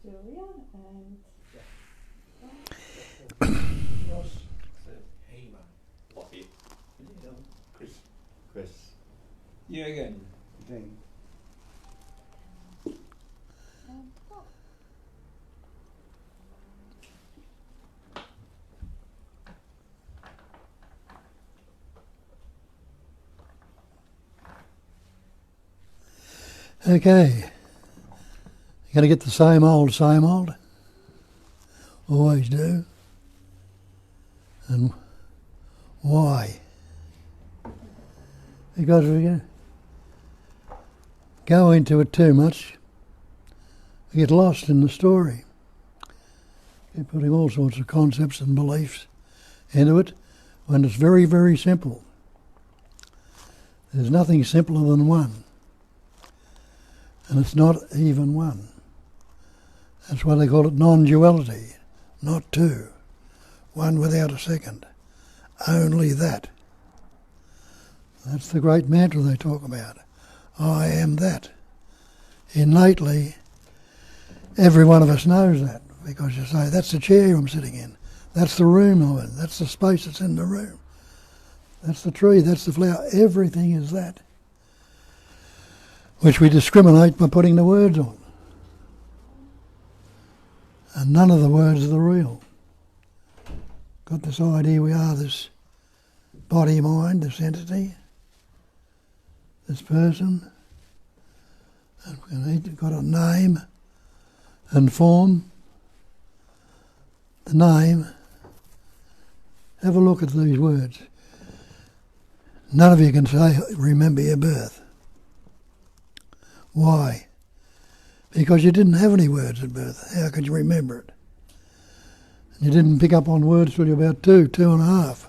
Julia and Ross, Hema, Lottie, Chris. You again. Again. Bob. Okay. You're going to get the same old, same old. Always do. And why? Because we go into it too much, we get lost in the story. You're putting all sorts of concepts and beliefs into it when it's very, very simple. There's nothing simpler than one. And it's not even one. That's why they call it non-duality, not two. One without a second. Only that. That's the great mantra they talk about. I am that. Innately, every one of us knows that, because you say, that's the chair I'm sitting in, that's the room I'm in, that's the space that's in the room, that's the tree, that's the flower, everything is that, which we discriminate by putting the words on. And none of the words are the real. Got this idea we are this body, mind, this entity, this person, and we've got a name and form. The name, have a look at these words. None of you can say, remember your birth. Why? Because you didn't have any words at birth. How could you remember it? You didn't pick up on words till you were about 2.5,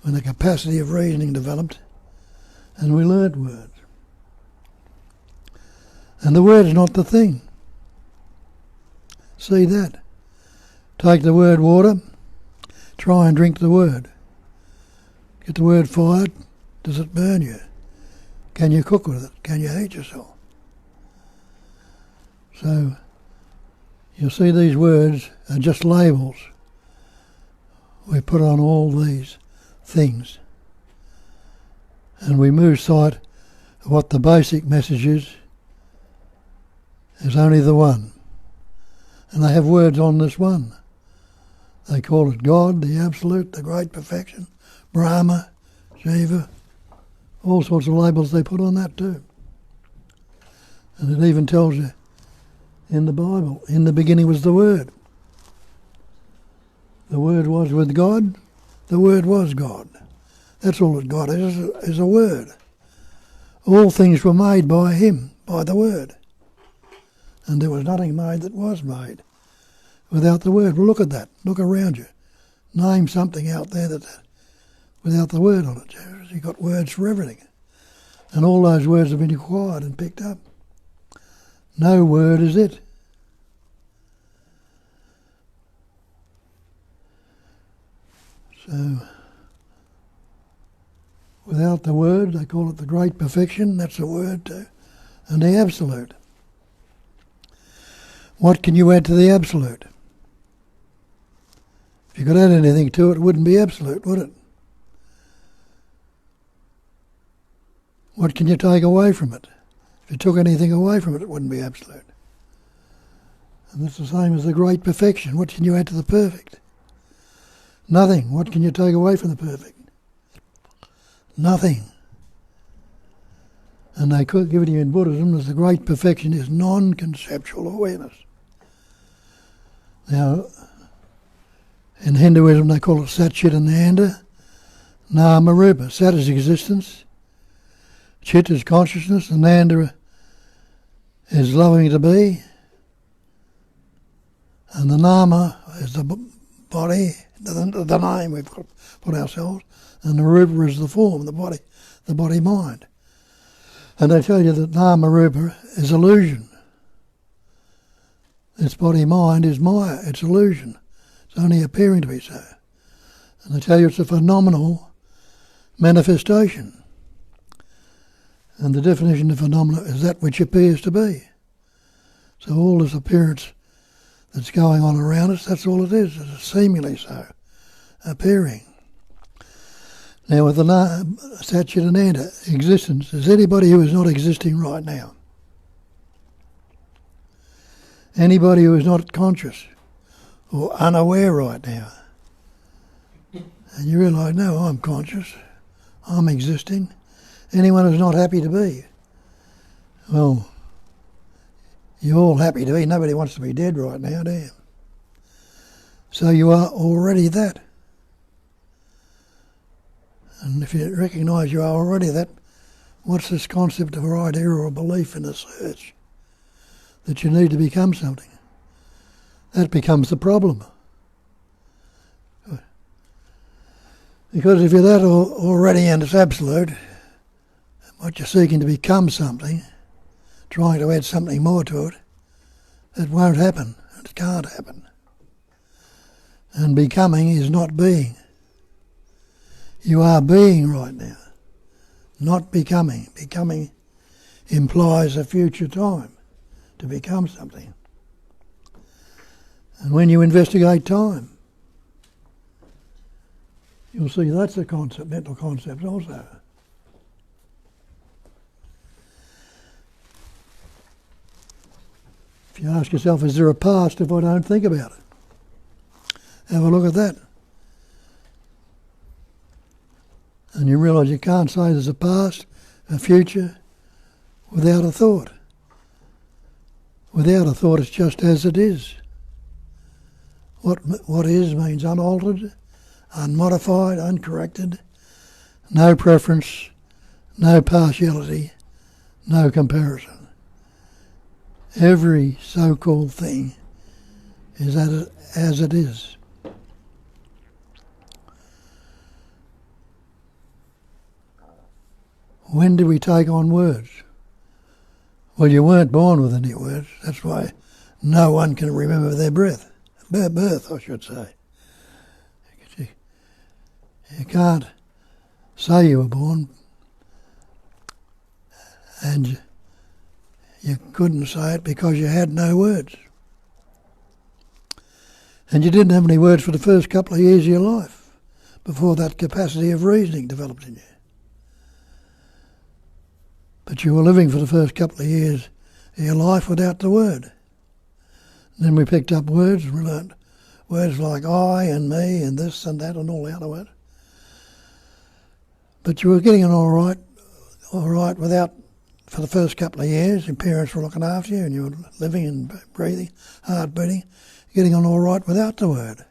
when the capacity of reasoning developed, and we learnt words. And the word's not the thing. See that? Take the word water, try and drink the word. Get the word fire, does it burn you? Can you cook with it? Can you heat yourself? So, you'll see these words are just labels we put on all these things. And we lose sight of what the basic message is only the one. And they have words on this one. They call it God, the Absolute, the Great Perfection, Brahma, Shiva, all sorts of labels they put on that too. And it even tells you in the Bible, in the beginning was the Word. The Word was with God, the Word was God. That's all that God is a word. All things were made by Him, by the Word. And there was nothing made that was made without the Word. Well, look at that. Look around you. Name something out there that without the Word on it. You've got words for everything. And all those words have been acquired and picked up. No word is it. So, without the word, they call it the Great Perfection, that's a word too, and the Absolute. What can you add to the Absolute? If you could add anything to it, it wouldn't be absolute, would it? What can you take away from it? If you took anything away from it, it wouldn't be absolute. And that's the same as the Great Perfection. What can you add to the perfect? Nothing. What can you take away from the perfect? Nothing. And they could give it to you in Buddhism as the Great Perfection is non-conceptual awareness. Now, in Hinduism they call it Satchitananda, Nama Rupa. Sat is existence, Chit is consciousness, and Nanda is loving to be, and the Nama is the body, the name we've put ourselves, and the Rupa is the form, the body mind. And they tell you that Nama Rupa is illusion. This body mind is Maya, it's illusion. It's only appearing to be so. And they tell you it's a phenomenal manifestation. And the definition of phenomena is that which appears to be. So all this appearance that's going on around us. That's all it is. It's seemingly so, appearing. Now, with the statute and end existence, is anybody who is not existing right now? Anybody who is not conscious or unaware right now? And you realise, no, I'm conscious, I'm existing. Anyone who's not happy to be? Well, you're all happy to be. Nobody wants to be dead right now, do you? So you are already that. And if you recognise you are already that, what's this concept of an idea or a belief in a search that you need to become something? That becomes the problem. Because if you're that already and it's absolute, what you're seeking to become something, trying to add something more to it, it won't happen. It can't happen. And becoming is not being. You are being right now, not becoming. Becoming implies a future time to become something. And when you investigate time, you'll see that's a concept, mental concept also. If you ask yourself, is there a past if I don't think about it? Have a look at that. And you realise you can't say there's a past, a future, without a thought. Without a thought, it's just as it is. What is means unaltered, unmodified, uncorrected, no preference, no partiality, no comparison. Every so-called thing is as it is. When do we take on words? Well, you weren't born with any words. That's why no one can remember their birth, I should say. You can't say you were born, and you couldn't say it because you had no words. And you didn't have any words for the first couple of years of your life before that capacity of reasoning developed in you. But you were living for the first couple of years of your life without the word. And then we picked up words and we learned words like I and me and this and that and all the other words. But you were getting on all right without, for the first couple of years, your parents were looking after you and you were living and breathing, heart beating, getting on all right without the word.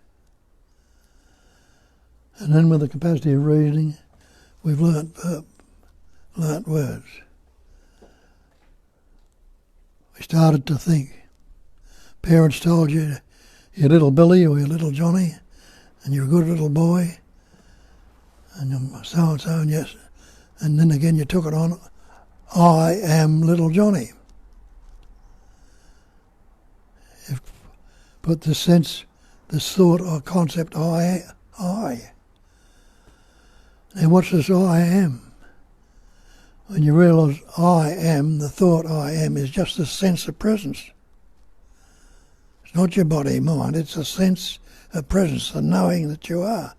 And then with the capacity of reasoning, we've learnt words. We started to think. Parents told you, you're little Billy or you're little Johnny, and you're a good little boy, and you're so-and-so, and yes. And then again you took it on, I am little Johnny. You've put this sense, this thought or concept, I. Now what's this I am? When you realise I am, the thought I am is just a sense of presence. It's not your body, mind, it's a sense of presence, the knowing that you are.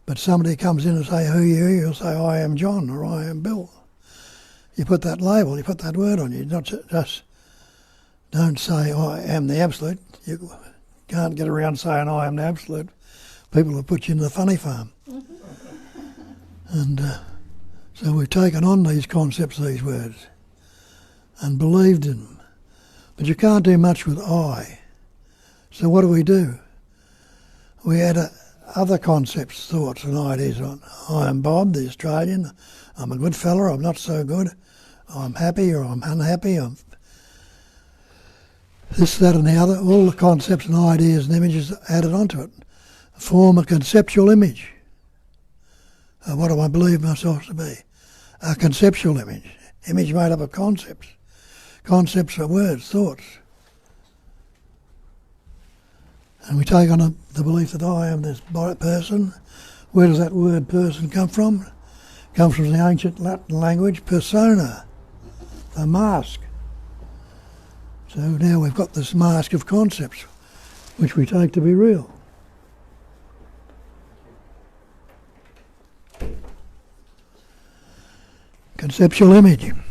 But somebody comes in and say, who are you? You'll say, I am John or I am Bill. You put that label, you put that word on you, not just don't say I am the absolute. You can't get around saying I am the absolute. People will put you in the funny farm. And so we've taken on these concepts, these words, and believed in them. But you can't do much with I. So what do? We add other concepts, thoughts and ideas on. I am Bob, the Australian. I'm a good fella, I'm not so good. I'm happy or I'm unhappy. I'm this, that and the other. All the concepts and ideas and images added onto it form a conceptual image. What do I believe myself to be? A conceptual image made up of concepts. Concepts are words, thoughts. And we take on the belief that I am this person. Where does that word person come from? It comes from the ancient Latin language, persona, a mask. So now we've got this mask of concepts. which we take to be real. Conceptual image. Thank you.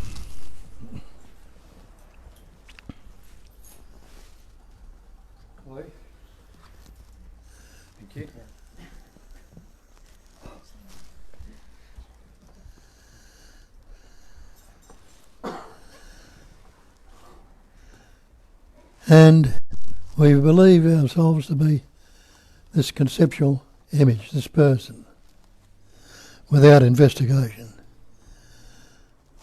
And we believe ourselves to be this conceptual image, this person, without investigation.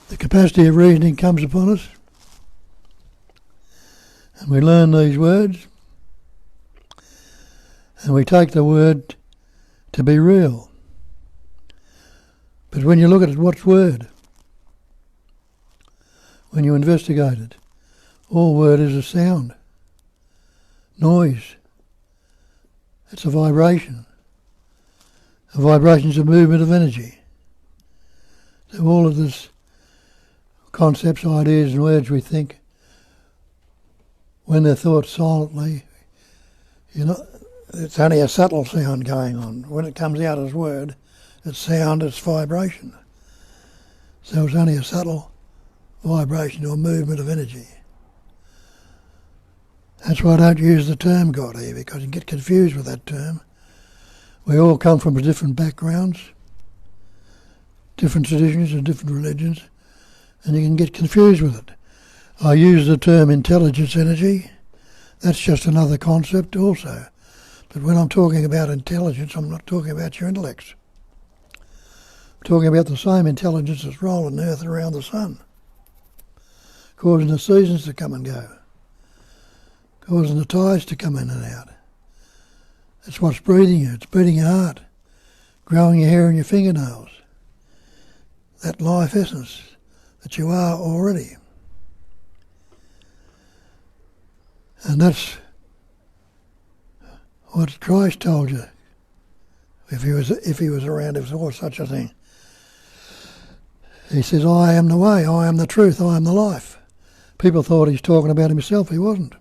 The capacity of reasoning comes upon us, and we learn these words, and we take the word to be real. But when you look at it, what's word? When you investigate it, all word is a sound, noise. It's a vibration. A vibration is a movement of energy. So all of this concepts, ideas and words we think, when they're thought silently, it's only a subtle sound going on. When it comes out as word, it's sound, it's vibration. So it's only a subtle vibration or movement of energy. That's why I don't use the term God here, because you get confused with that term. We all come from different backgrounds, different traditions and different religions, and you can get confused with it. I use the term intelligence energy. That's just another concept also. But when I'm talking about intelligence, I'm not talking about your intellects. I'm talking about the same intelligence that's rolling the earth around the sun, causing the seasons to come and go, causing the tides to come in and out. It's what's breathing you. It's breathing your heart, growing your hair and your fingernails. That life essence that you are already. And that's what Christ told you. If he was around, if there was such a thing. He says, I am the way, I am the truth, I am the life. People thought he's talking about himself. He wasn't.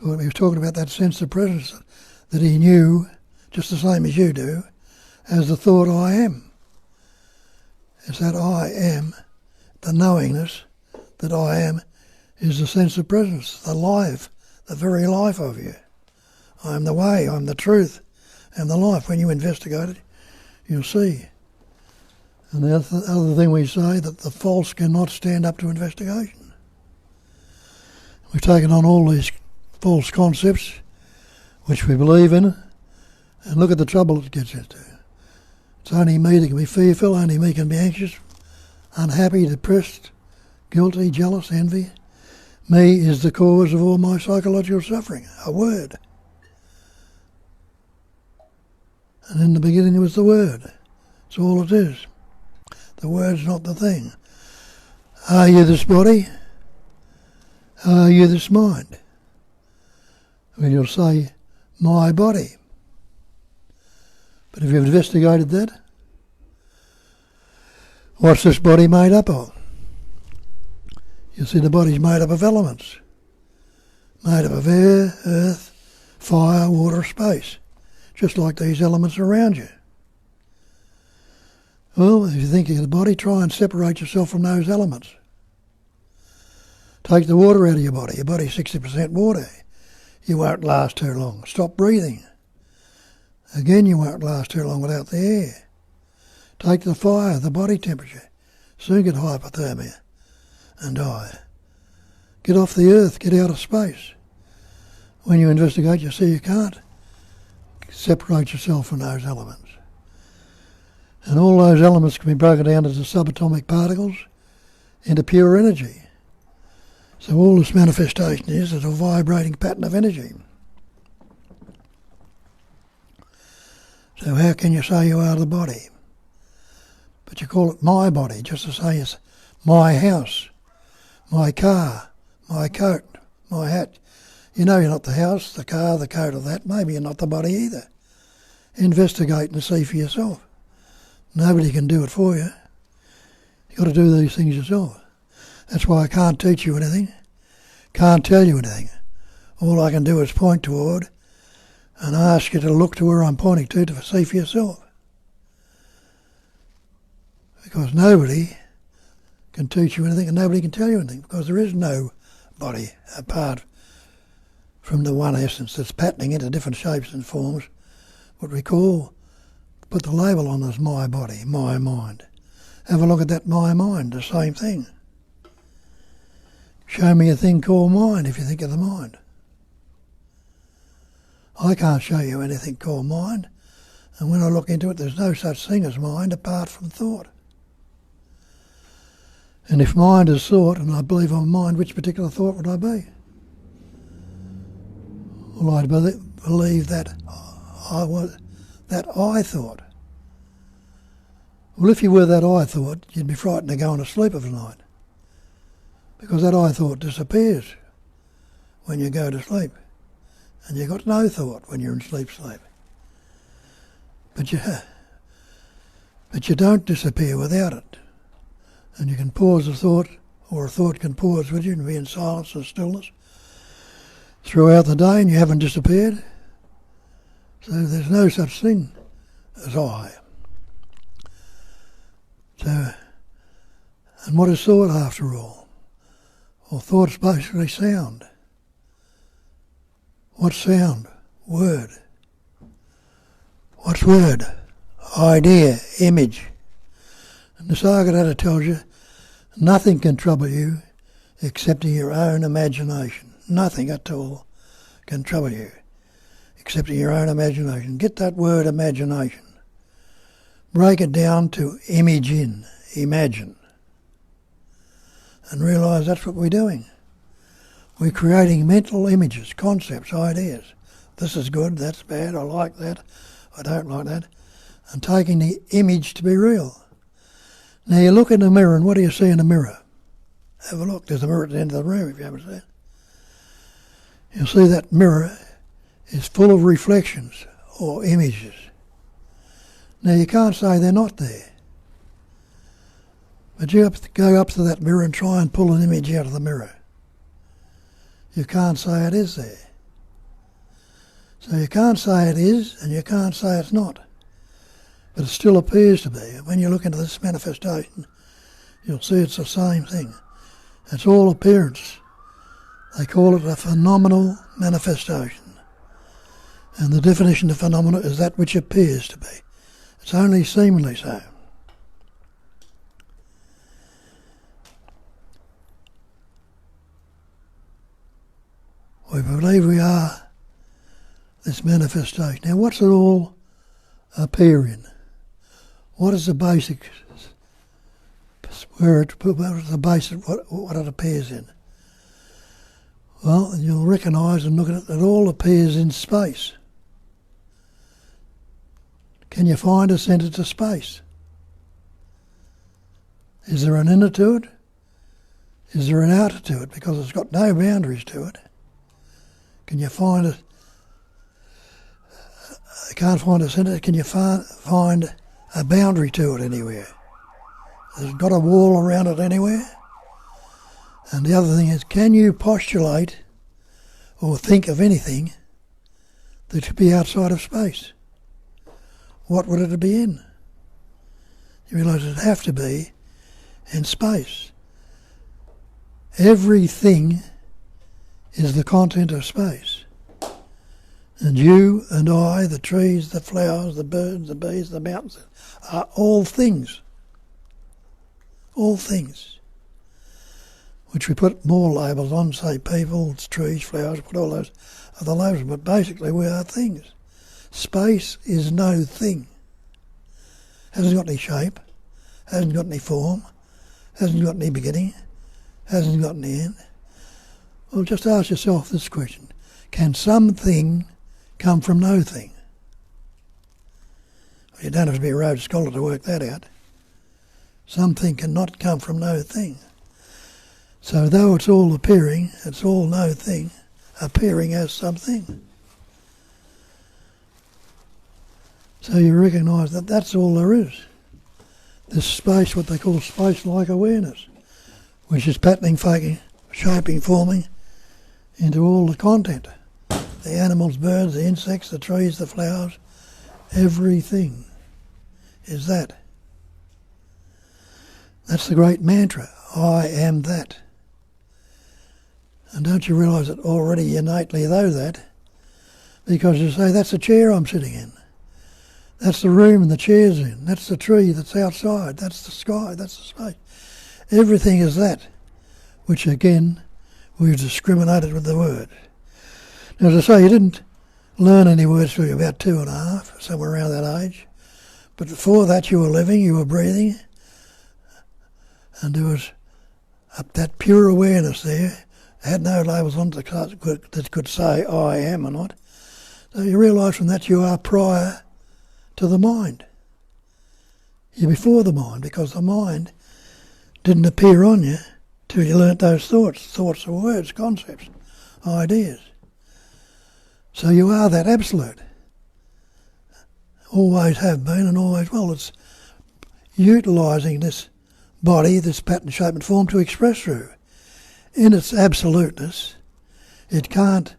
He was talking about that sense of presence that he knew, just the same as you do, as the thought I am. It's that I am, the knowingness that I am, is the sense of presence, the life, the very life of you. I am the way, I am the truth, and the life. When you investigate it, you'll see. And the other thing we say, that the false cannot stand up to investigation. We've taken on all these false concepts, which we believe in, and look at the trouble it gets into. It's only me that can be fearful, only me can be anxious, unhappy, depressed, guilty, jealous, envy. Me is the cause of all my psychological suffering, a word. And in the beginning was the word. That's all it is. The word's not the thing. Are you this body? Are you this mind? Well, you'll say, my body. But if you've investigated that, what's this body made up of? You'll see the body's made up of elements. Made up of air, earth, fire, water, space. Just like these elements around you. Well, if you think of the body, try and separate yourself from those elements. Take the water out of your body. Your body's 60% water. You won't last too long. Stop breathing. Again, you won't last too long without the air. Take the fire, the body temperature. Soon get hypothermia and die. Get off the earth, get out of space. When you investigate, you see you can't separate yourself from those elements. And all those elements can be broken down into subatomic particles into pure energy. So all this manifestation is a vibrating pattern of energy. So how can you say you are the body? But you call it my body, just to say it's my house, my car, my coat, my hat. You know you're not the house, the car, the coat or that. Maybe you're not the body either. Investigate and see for yourself. Nobody can do it for you. You've got to do these things yourself. That's why I can't teach you anything, can't tell you anything. All I can do is point toward and ask you to look to where I'm pointing to see for yourself. Because nobody can teach you anything and nobody can tell you anything, because there is no body apart from the one essence that's patterning into different shapes and forms, what we put the label on as my body, my mind. Have a look at that my mind, the same thing. Show me a thing called mind if you think of the mind. I can't show you anything called mind, and when I look into it, there's no such thing as mind apart from thought. And if mind is thought, and I believe I'm mind, which particular thought would I be? Well, I'd believe that I thought. Well, if you were that I thought, you'd be frightened of going to sleep of a night, because that I thought disappears when you go to sleep, and you've got no thought when you're in sleep. But you don't disappear without it. And you can pause a thought, or a thought can pause with you and be in silence and stillness throughout the day, and you haven't disappeared. So there's no such thing as I. So, and what is thought after all? Well, thought's basically sound. What's sound? Word. What's word? Idea, image. And Nisargadatta tells you, nothing can trouble you except your own imagination. Nothing at all can trouble you except your own imagination. Get that word imagination. Break it down to imagine. And realise that's what we're doing. We're creating mental images, concepts, ideas. This is good, that's bad, I like that, I don't like that. And taking the image to be real. Now you look in the mirror, and what do you see in the mirror? Have a look. There's a mirror at the end of the room if you haven't seen it. You'll see that mirror is full of reflections or images. Now you can't say they're not there. But you have to go up to that mirror and try and pull an image out of the mirror. You can't say it is there. So you can't say it is, and you can't say it's not. But it still appears to be. When you look into this manifestation, you'll see it's the same thing. It's all appearance. They call it a phenomenal manifestation. And the definition of phenomena is that which appears to be. It's only seemingly so. We believe we are this manifestation. Now what's it all appear in? What is the basic word? What is the basic what it appears in? Well, you'll recognise and look at it, it all appears in space. Can you find a centre to space? Is there an inner to it? Is there an outer to it? Because it's got no boundaries to it. Can you find a... can't find a centre, can you find a boundary to it anywhere? Has it got a wall around it anywhere? And the other thing is, can you postulate or think of anything that should be outside of space? What would it be in? You realise it'd have to be in space. Everything is the content of space. And you and I, the trees, the flowers, the birds, the bees, the mountains, are all things. All things. Which we put more labels on, say people, trees, flowers, put all those other labels, but basically we are things. Space is no thing. Hasn't got any shape, hasn't got any form, hasn't got any beginning, hasn't got any end. Well, just ask yourself this question. Can something come from no thing? Well, you don't have to be a Rhodes Scholar to work that out. Something cannot come from no thing. So though it's all appearing, it's all no thing, appearing as something. So you recognise that that's all there is. This space, what they call space-like awareness, which is patterning, faking, shaping, forming into all the content. The animals, birds, the insects, the trees, the flowers, everything is that. That's the great mantra, I am that. And don't you realise that already innately know that? Because you say, that's the chair I'm sitting in. That's the room and the chair's in. That's the tree that's outside. That's the sky. That's the space. Everything is that, which again, we've discriminated with the word. Now, as I say, you didn't learn any words till you were about 2.5, somewhere around that age. But before that, you were living, you were breathing, and there was that pure awareness there. It had no labels on it that could say, I am or not. So you realise from that you are prior to the mind. You're before the mind, because the mind didn't appear on you till you learnt those thoughts. Thoughts are words, concepts, ideas. So you are that absolute. Always have been and always will. It's utilising this body, this pattern, shape and form to express through. In its absoluteness, it can't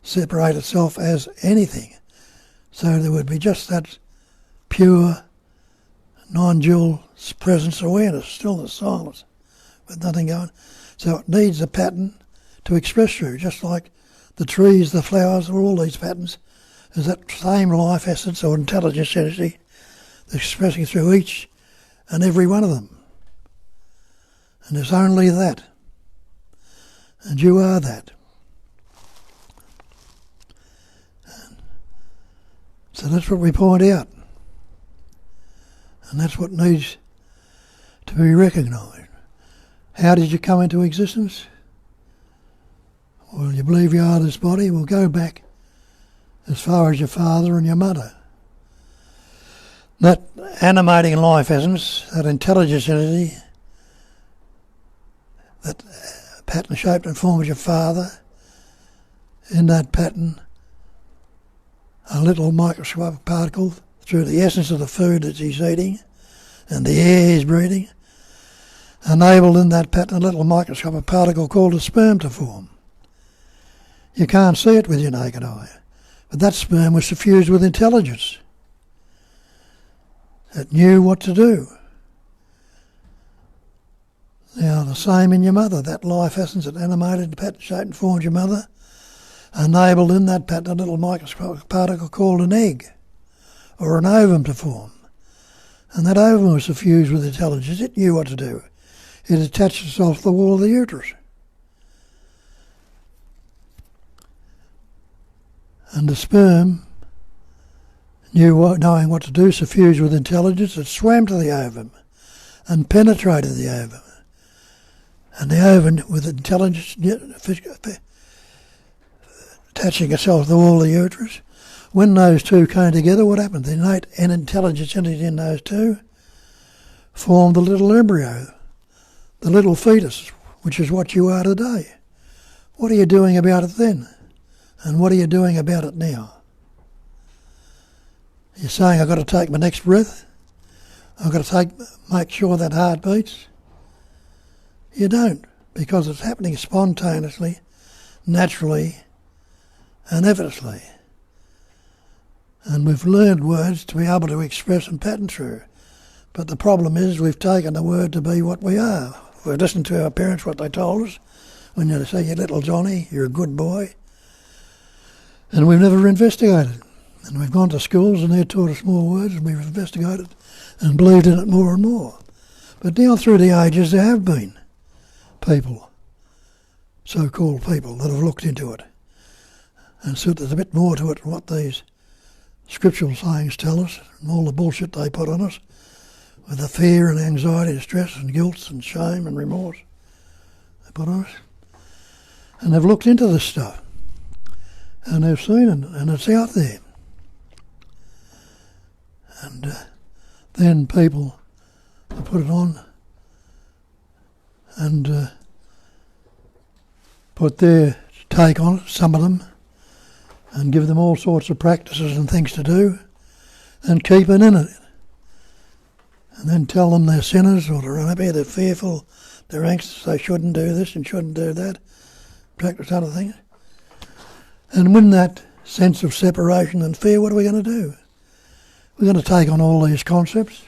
separate itself as anything. So there would be just that pure, non-dual presence awareness, stillness, silence, with nothing going. So it needs a pattern to express through, just like the trees, the flowers, all these patterns. There's that same life essence or intelligence energy that's expressing through each and every one of them. And there's only that. And you are that. So that's what we point out. And that's what needs to be recognised. How did you come into existence? Well, you believe you are this body. Well, go back as far as your father and your mother. That animating life essence, that intelligence entity, that pattern shaped and formed your father, in that pattern, a little microscopic particle through the essence of the food that he's eating and the air he's breathing, enabled in that pattern a little microscopic particle called a sperm to form. You can't see it with your naked eye, but that sperm was suffused with intelligence. It knew what to do. Now, the same in your mother, that life essence that animated, pattern shaped and formed your mother, enabled in that pattern a little microscopic particle called an egg, or an ovum to form. And that ovum was suffused with intelligence. It knew what to do. It attached itself to the wall of the uterus. And the sperm, knowing what to do, suffused with intelligence, it swam to the ovum and penetrated the ovum. And the ovum, with intelligence attaching itself to the wall of the uterus, when those two came together, what happened? The innate and intelligence entity in those two formed the little embryo, the little fetus, which is what you are today. What are you doing about it then? And what are you doing about it now? You're saying, I've got to take my next breath? I've got to make sure that heart beats? You don't, because it's happening spontaneously, naturally, and effortlessly. And we've learned words to be able to express and pattern through. But the problem is we've taken the word to be what we are. We've listened to our parents, what they told us. When they say, you little Johnny, you're a good boy. And we've never investigated. And we've gone to schools and they've taught us more words and we've investigated and believed in it more and more. But now through the ages there have been people, so-called people, that have looked into it. And so there's a bit more to it than what these scriptural sayings tell us and all the bullshit they put on us with the fear and anxiety and stress and guilt and shame and remorse they put on us. And they've looked into this stuff. And they've seen it, and it's out there. And then people put it on and put their take on it, some of them, and give them all sorts of practices and things to do, and keep it in it. And then tell them they're sinners, or they're unhappy, they're fearful, they're anxious, they shouldn't do this and shouldn't do that, practice other things. And when that sense of separation and fear, what are we going to do? We're going to take on all these concepts,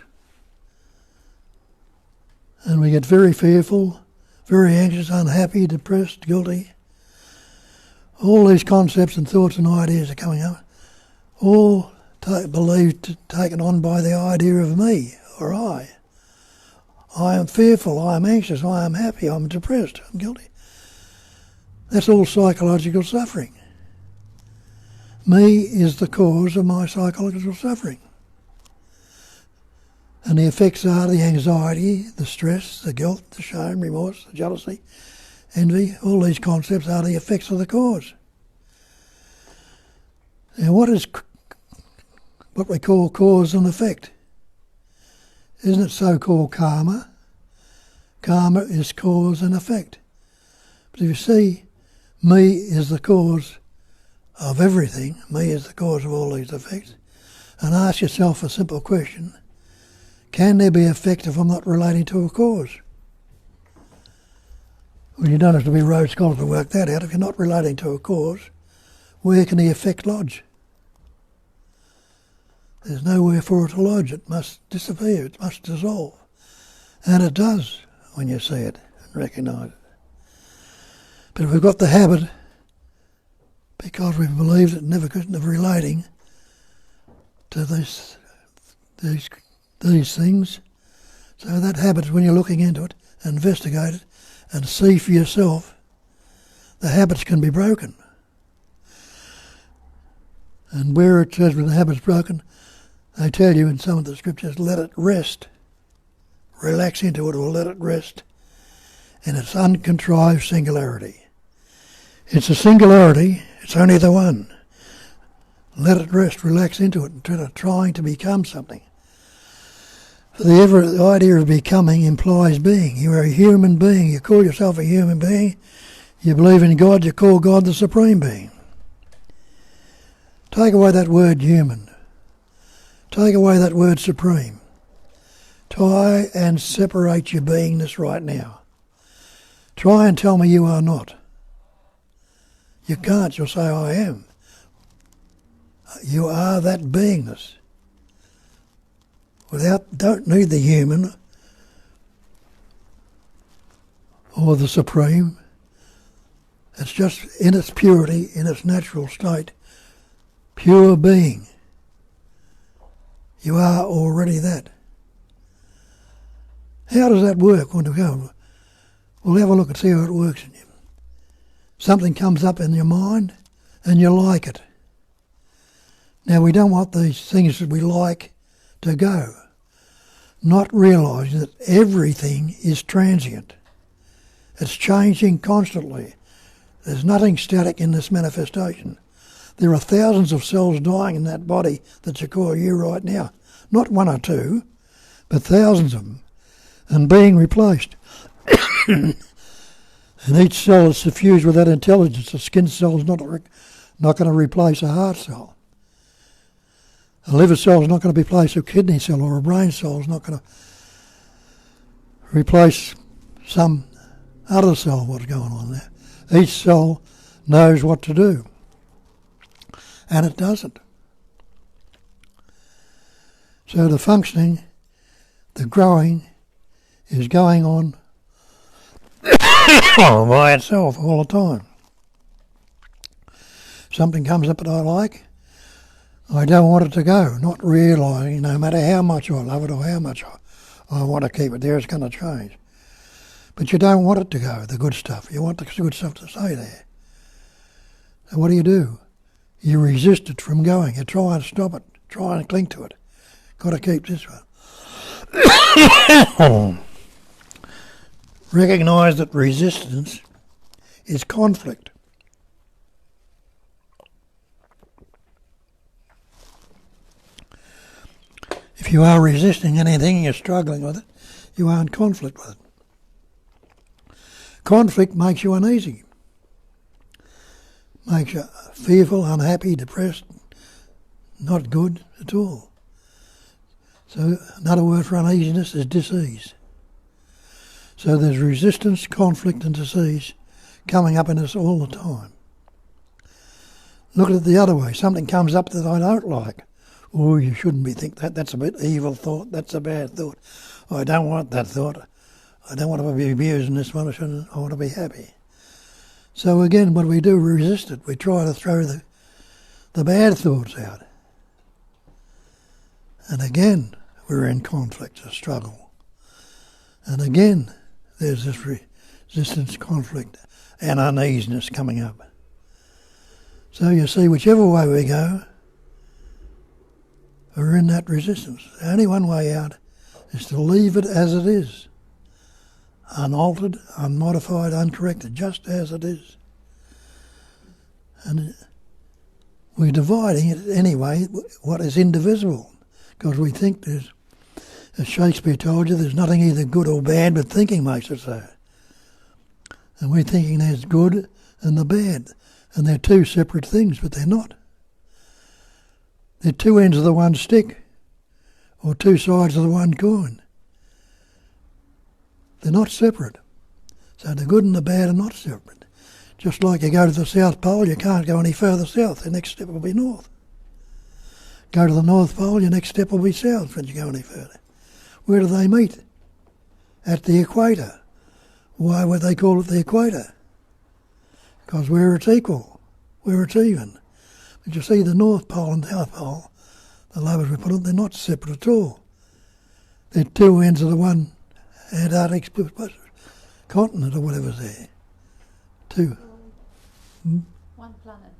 and we get very fearful, very anxious, unhappy, depressed, guilty. All these concepts and thoughts and ideas are coming up, all taken on by the idea of me or I. I am fearful, I am anxious, I am happy, I'm depressed, I'm guilty. That's all psychological suffering. Me is the cause of my psychological suffering. And the effects are the anxiety, the stress, the guilt, the shame, remorse, the jealousy, envy. All these concepts are the effects of the cause. Now what is what we call cause and effect? Isn't it so-called karma? Karma is cause and effect. But if you see, me is the cause of everything, me is the cause of all these effects, and ask yourself a simple question: can there be effect if I'm not relating to a cause? Well, you don't have to be a Rhodes Scholar to work that out. If you're not relating to a cause, where can the effect lodge? There's nowhere for it to lodge. It must disappear, it must dissolve. And it does when you see it and recognise it. But if we've got the habit, because we've believed it never of relating to these things, so that habit, when you're looking into it, investigate it, and see for yourself, the habits can be broken. And where it says when the habit's broken, they tell you in some of the scriptures, let it rest. Relax into it or let it rest in its uncontrived singularity. It's a singularity, it's only the one. Let it rest, relax into it, instead of trying to become something. The idea of becoming implies being. You are a human being, you call yourself a human being, you believe in God, you call God the Supreme Being. Take away that word human. Take away that word supreme. Try and separate your beingness right now. Try and tell me you are not. You can't, you'll say I am. You are that beingness. Don't need the human or the supreme. It's just in its purity, in its natural state, pure being. You are already that. How does that work when we go? We'll have a look and see how it works in you. Something comes up in your mind and you like it. Now we don't want these things that we like to go, not realising that everything is transient. It's changing constantly. There's nothing static in this manifestation. There are thousands of cells dying in that body that you call you right now. Not one or two, but thousands of them, and being replaced. And each cell is suffused with that intelligence. A skin cell is not going to replace a heart cell. A liver cell is not going to replace a kidney cell, or a brain cell is not going to replace some other cell, what's going on there. Each cell knows what to do, and it doesn't. So the functioning, the growing, is going on by itself all the time. Something comes up that I like, I don't want it to go, not realising no matter how much I love it or how much I want to keep it there, it's going to change. But you don't want it to go, the good stuff. You want the good stuff to stay there. So what do? You resist it from going. You try and stop it. Try and cling to it. Got to keep this one. Recognise that resistance is conflict. If you are resisting anything and you're struggling with it, you are in conflict with it. Conflict makes you uneasy, makes you fearful, unhappy, depressed, not good at all. So another word for uneasiness is disease. So there's resistance, conflict and disease coming up in us all the time. look at it the other way. Something comes up that I don't like. Oh, you shouldn't be thinking that. That's a bit evil thought. That's a bad thought. Oh, I don't want that thought. I don't want to be abusing this one. I want to be happy. So again, what we do, we resist it. We try to throw the bad thoughts out. And again, we're in conflict, a struggle. And again, there's this resistance, conflict, and uneasiness coming up. So you see, whichever way we go, we're in that resistance. The only one way out is to leave it as it is, unaltered, unmodified, uncorrected, just as it is. And we're dividing it anyway, what is indivisible, because we think there's, as Shakespeare told you, there's nothing either good or bad, but thinking makes it so. And we're thinking there's good and the bad, and they're two separate things, but they're not. They're two ends of the one stick, or two sides of the one coin. They're not separate. So the good and the bad are not separate. Just like you go to the South Pole, you can't go any further south. The next step will be north. Go to the North Pole, your next step will be south when you go any further. Where do they meet? At the equator. Why would they call it the equator? Because where it's equal, where it's even. But you see, the North Pole and South Pole, the levels we put on, they're not separate at all. They're two ends of the one Antarctic continent or whatever's there. Two. One planet.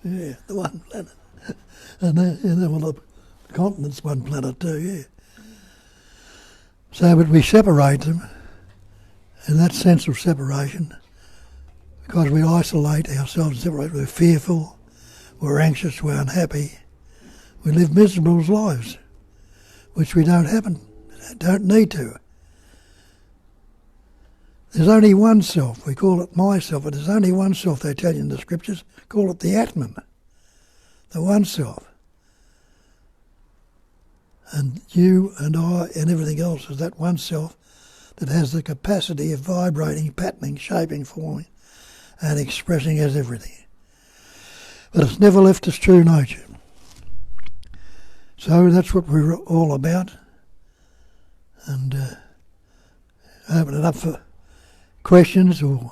Yeah, the one planet. And well, the continent's one planet too, yeah. So, but we separate them, in that sense of separation, because we isolate ourselves, separate, we're fearful, we're anxious, we're unhappy, we live miserable lives, which we don't need to. There's only one self, we call it myself, but there's only one self, they tell you in the scriptures, call it the Atman, the one self. And you and I and everything else is that one self that has the capacity of vibrating, patterning, shaping, forming, and expressing as everything. But it's never left its true nature. So that's what we're all about. And open it up for questions, or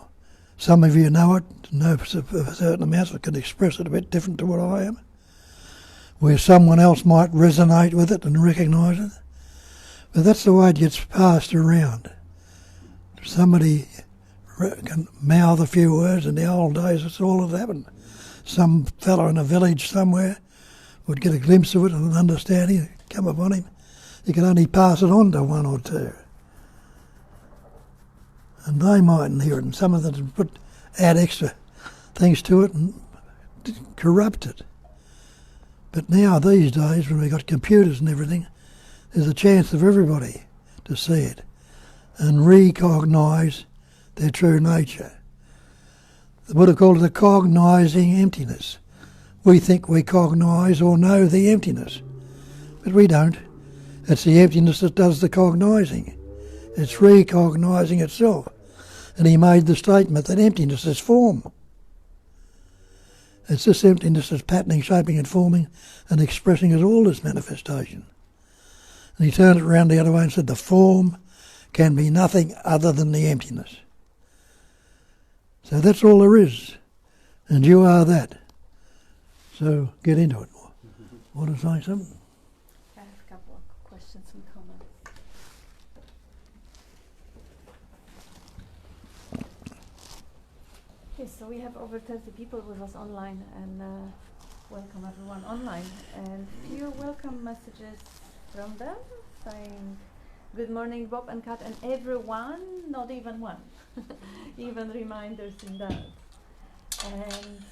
some of you know it, know certain amounts that can express it a bit different to what I am, where someone else might resonate with it and recognise it. But that's the way it gets passed around. Somebody can mouth a few words. In the old days, that's all that happened. Some fellow in a village somewhere would get a glimpse of it and an understanding come upon him. He could only pass it on to one or two. And they mightn't hear it, and some of them add extra things to it and corrupt it. But now, these days, when we've got computers and everything, there's a chance of everybody to see it and recognise their true nature. The Buddha called it a cognising emptiness. We think we cognise or know the emptiness, but we don't. It's the emptiness that does the cognising. It's recognising itself. And he made the statement that emptiness is form. It's this emptiness that's patterning, shaping and forming and expressing as all this manifestation. And he turned it around the other way and said the form can be nothing other than the emptiness. So that's all there is. And you are that. So get into it. Want to say something? I have a couple of questions and comments. Yes, so we have over 30 people with us online, and welcome everyone online. And few welcome messages from them saying, "Good morning, Bob and Kat and everyone," not even one, even reminders in that. And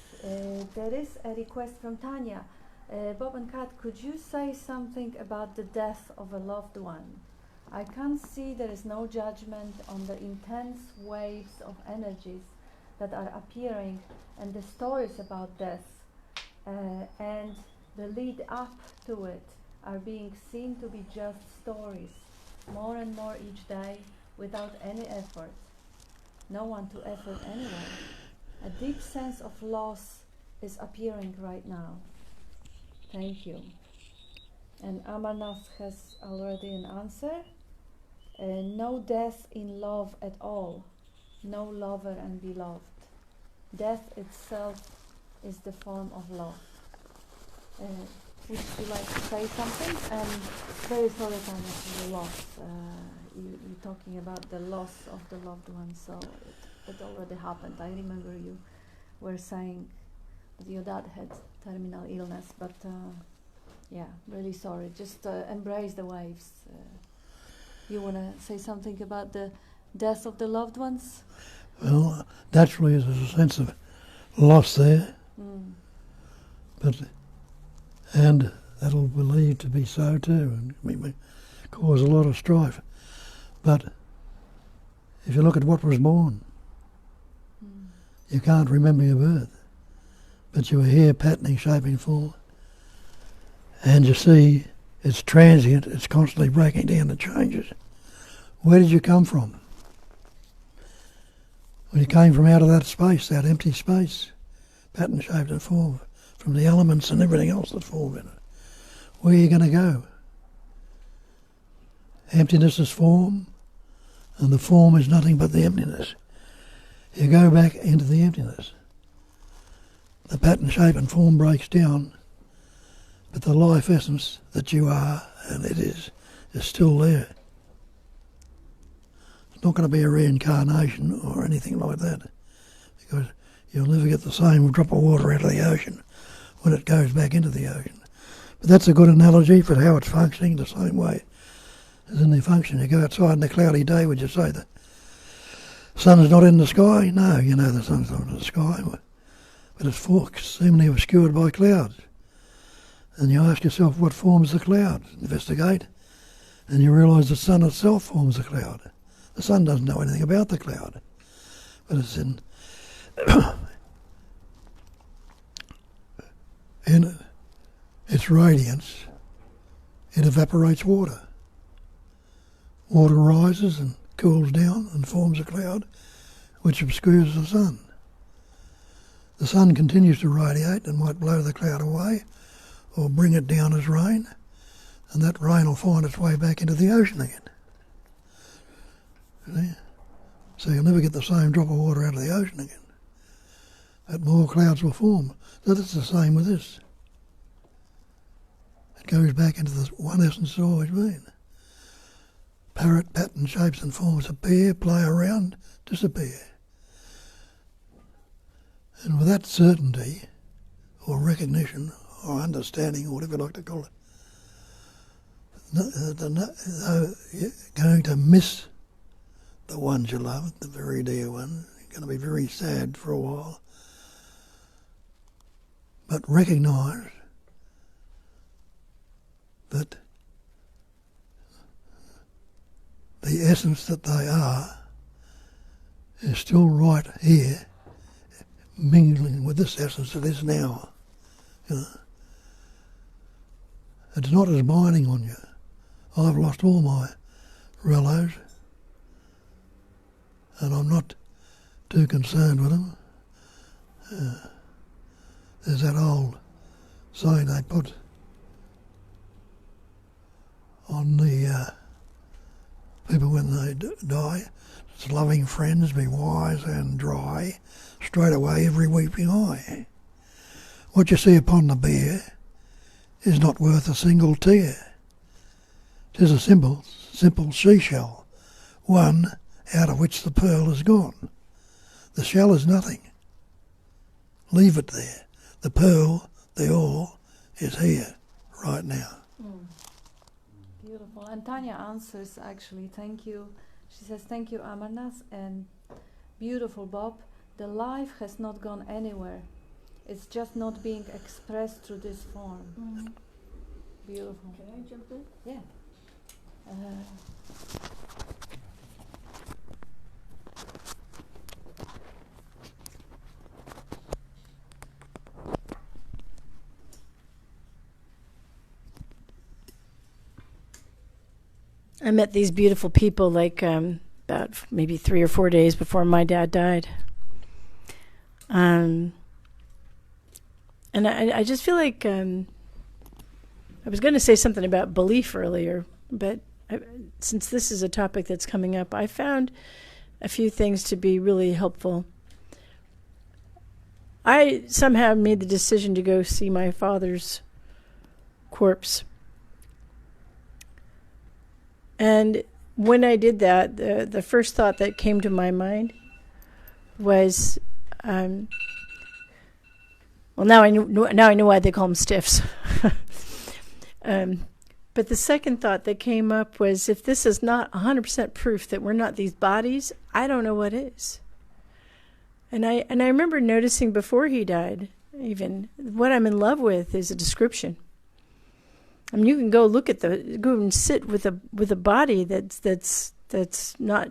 there is a request from Tanya. Bob and Kat, could you say something about the death of a loved one? I can't see there is no judgment on the intense waves of energies that are appearing, and the stories about death and the lead up to it are being seen to be just stories, more and more each day, without any effort. No one to effort anyway. A deep sense of loss is appearing right now. Thank you. And Amarnath has already an answer. No death in love at all. No lover and beloved. Death itself is the form of love. Would you like to say something? And very sorry, Tanya, for the loss. You're talking about the loss of the loved one, so it already happened. I remember you were saying that your dad had terminal illness, but yeah, really sorry. Just embrace the waves. You want to say something about the death of the loved ones? Well, naturally there's a sense of loss there, and that'll be believed to be so too, and may cause a lot of strife. But if you look at what was born, you can't remember your birth, but you were here, patterning, shaping, form, and you see it's transient, it's constantly breaking down, it changes. Where did you come from? Well, you came from out of that space, that empty space, pattern, shaped and formed, from the elements and everything else that form in it. Where are you going to go? Emptiness is form, and the form is nothing but the emptiness. You go back into the emptiness. The pattern, shape and form breaks down, but the life essence that you are, and it is still there. It's not going to be a reincarnation or anything like that, because you'll never get the same drop of water out of the ocean when it goes back into the ocean. But that's a good analogy for how it's functioning, the same way as in the function. You go outside in a cloudy day, would you say the sun's not in the sky? No, you know the sun's not in the sky, but it's seemingly obscured by clouds. And you ask yourself, what forms the cloud? Investigate, and you realise the sun itself forms the cloud. The sun doesn't know anything about the cloud, but it's in its radiance. It evaporates water. Water rises and cools down and forms a cloud which obscures the sun. The sun continues to radiate and might blow the cloud away or bring it down as rain, and that rain will find its way back into the ocean again. See? So you'll never get the same drop of water out of the ocean again. But more clouds will form. So that's the same with this. It goes back into the one essence it's always been. Parrot, pattern, shapes and forms appear, play around, disappear. And with that certainty, or recognition, or understanding, or whatever you like to call it, you're going to miss the ones you love, the very dear ones. You're going to be very sad for a while. But recognise that the essence that they are is still right here, mingling with this essence that is now. You know? It's not as binding on you. I've lost all my relatives, and I'm not too concerned with them. There's that old saying they put on the people when they die. It's loving friends, be wise and dry, straight away every weeping eye. What you see upon the bier is not worth a single tear. 'Tis a simple seashell, one out of which the pearl is gone. The shell is nothing. Leave it there. The pearl, the all, is here, right now. Beautiful. And Tanya answers, actually, thank you. She says, thank you, Amarnath, and beautiful, Bob. The life has not gone anywhere. It's just not being expressed through this form. Beautiful. Can I jump in? Yeah. I met these beautiful people like about maybe 3 or 4 days before my dad died. And I just feel like I was going to say something about belief earlier, but since this is a topic that's coming up, I found a few things to be really helpful. I somehow made the decision to go see my father's corpse. And when I did that, the first thought that came to my mind was, well, now I know why they call them stiffs. But the second thought that came up was, if this is not 100% proof that we're not these bodies, I don't know what is. And I remember noticing before he died, even, what I'm in love with is a description. I mean, you can go and sit with a body that's not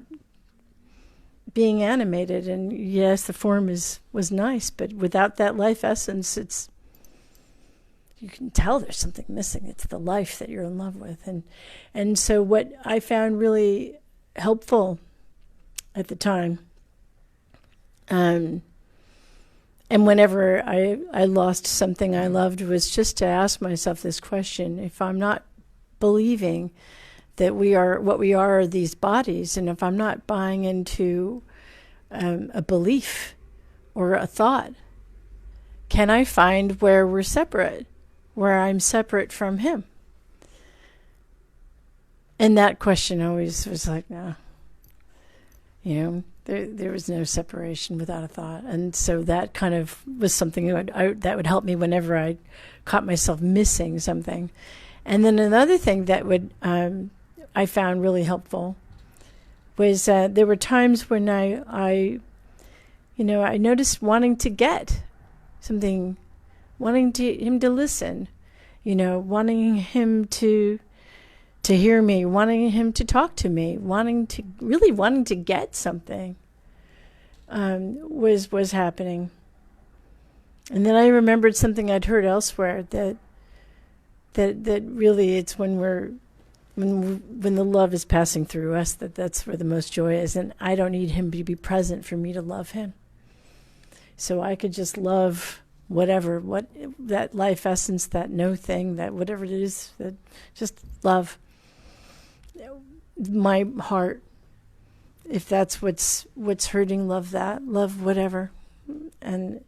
being animated, and yes, the form was nice, but without that life essence, you can tell there's something missing. It's the life that you're in love with, and so what I found really helpful at the time, and whenever I lost something I loved, was just to ask myself this question: if I'm not believing that what we are these bodies, and if I'm not buying into a belief or a thought, can I find where we're separate, where I'm separate from him? And that question always was like, no. There was no separation without a thought. And so that kind of was something that would help me whenever I caught myself missing something. And then another thing that I found really helpful was there were times when I noticed wanting to get something, wanting him to listen, wanting him to hear me, wanting him to talk to me, wanting to get something was happening. And then I remembered something I'd heard elsewhere, that really it's when the love is passing through us, that's where the most joy is. And I don't need him to be present for me to love him. So I could just love what that life essence, that no thing, that whatever it is, that just love my heart. If that's what's hurting, love that, love whatever. And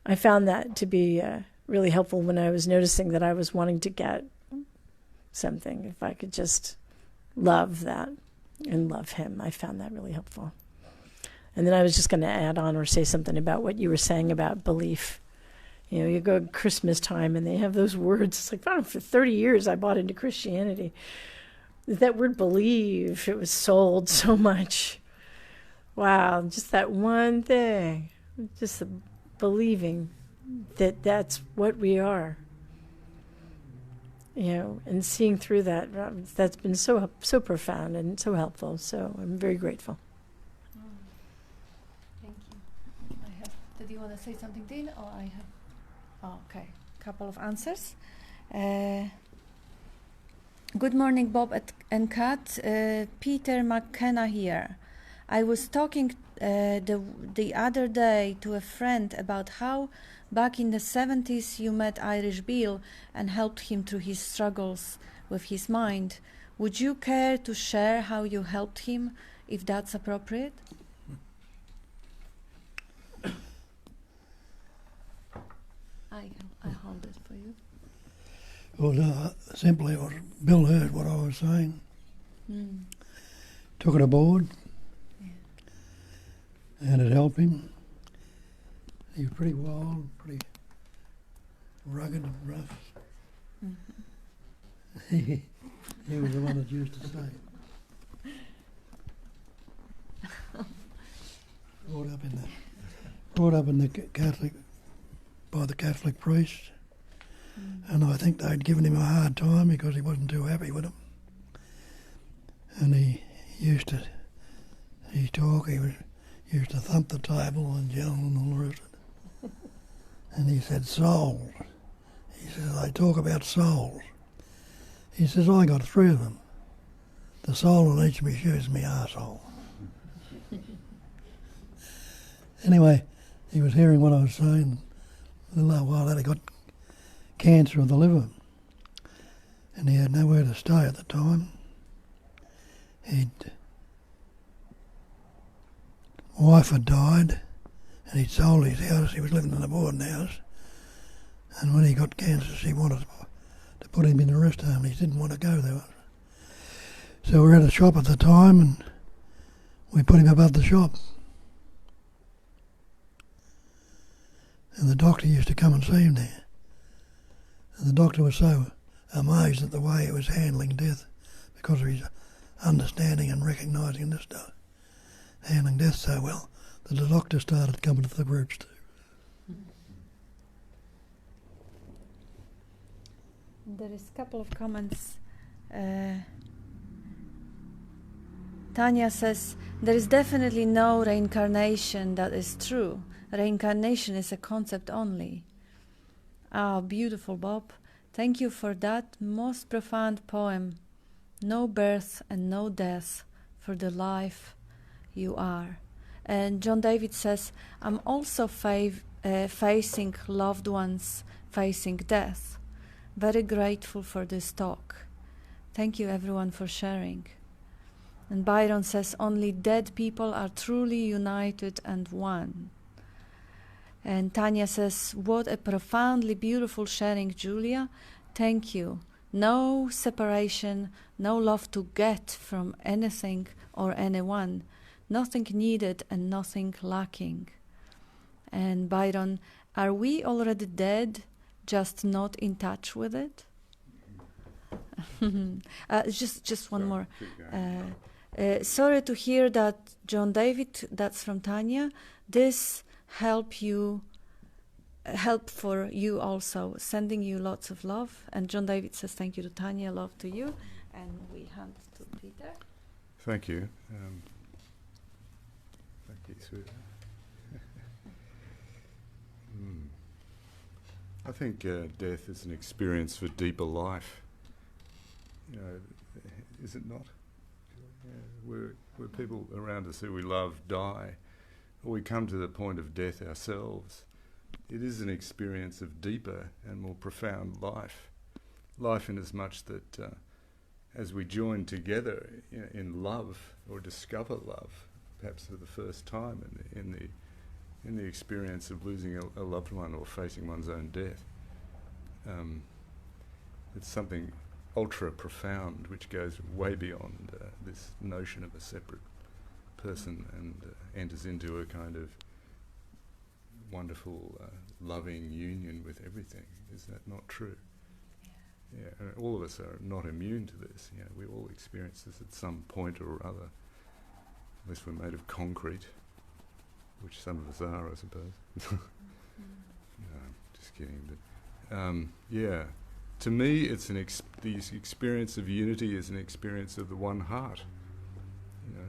I found that to be really helpful when I was noticing that I was wanting to get something. If I could just love that and love him, I found that really helpful. And then I was just going to add on or say something about what you were saying about belief. You go at Christmas time and they have those words. It's like, I don't know, for 30 years I bought into Christianity. That word believe, it was sold so much. Wow, just that one thing. Just the believing that that's what we are. And seeing through that's been so profound and so helpful. So I'm very grateful. Thank you. Did you want to say something, Dean, or I have? Oh, okay, couple of answers. Good morning, Bob and Kat. Peter McKenna here. I was talking the other day to a friend about how back in the 70s you met Irish Bill and helped him through his struggles with his mind. Would you care to share how you helped him, if that's appropriate? I hold it for you. Well, simply it was Bill heard what I was saying. Took it aboard. And it helped him. He was pretty wild, pretty rugged and rough. He was the one that used to say. Brought up in the Catholic, by the Catholic priest, and I think they'd given him a hard time because he wasn't too happy with them. And he used to thump the table and yell and all the rest of it. And he said, souls. He says, I talk about souls. He says, I got 3 of them. The soul in each of me shoes me arsehole. Anyway, he was hearing what I was saying. A little while later, he got cancer of the liver, and he had nowhere to stay at the time. Wife had died, and he'd sold his house. He was living in a boarding house, and when he got cancer, she wanted to put him in a rest home. He didn't want to go there. So we were at a shop at the time, and we put him above the shop. And the doctor used to come and see him there. And the doctor was so amazed at the way he was handling death, because of his understanding and recognising this stuff, handling death so well, that the doctor started coming to the groups too. There is a couple of comments. Tanya says, there is definitely no reincarnation that is true. Reincarnation is a concept only. Ah, beautiful, Bob. Thank you for that most profound poem. No birth and no death for the life you are. And John David says, I'm also facing loved ones facing death. Very grateful for this talk. Thank you everyone for sharing. And Byron says, only dead people are truly united and one. And Tanya says, what a profoundly beautiful sharing, Julia. Thank you. No separation, no love to get from anything or anyone. Nothing needed and nothing lacking. And Byron, are we already dead, just not in touch with it? Just one more. Sorry to hear that, John David, that's from Tanya. This help for you also, sending you lots of love. And John David says thank you to Tanya, love to you. And we hand to Peter. Thank you. Thank you, sweetheart. I think death is an experience for deeper life. You know, is it not? Where people around us who we love die, or we come to the point of death ourselves, it is an experience of deeper and more profound life. Life in as much that as we join together in love, or discover love, perhaps for the first time in the experience of losing a loved one or facing one's own death, it's something ultra profound which goes way beyond this notion of a separate person and enters into a kind of wonderful loving union with everything. Is that not true? Yeah, all of us are not immune to this. You know, we all experience this at some point or other, unless we're made of concrete, which some of us are, I suppose. No, just kidding. But yeah, to me, it's the experience of unity is an experience of the one heart. You know,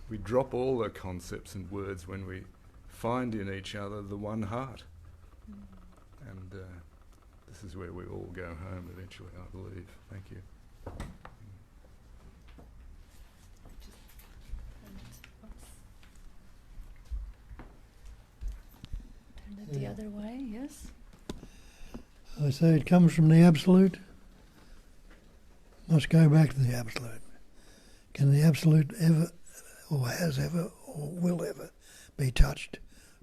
we drop all the concepts and words when we find in each other the one heart, and this is where we all go home eventually, I believe. Thank you. Turn it the other way, yes? I say it comes from the Absolute. Must go back to the Absolute. Can the Absolute ever, or has ever, or will ever be touched,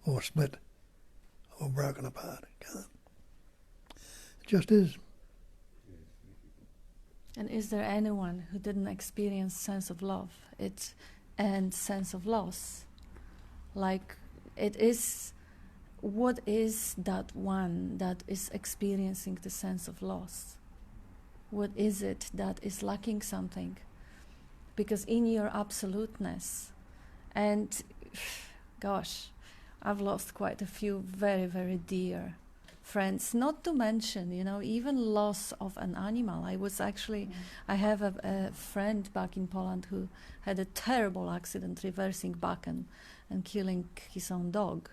or split, or broken apart? It can't. It just is. And is there anyone who didn't experience sense of love and sense of loss? Like, it is, what is that one that is experiencing the sense of loss? What is it that is lacking something? Because in your absoluteness, and gosh, I've lost quite a few very, very dear friends, not to mention, even loss of an animal. I have a friend back in Poland who had a terrible accident reversing back and killing his own dog.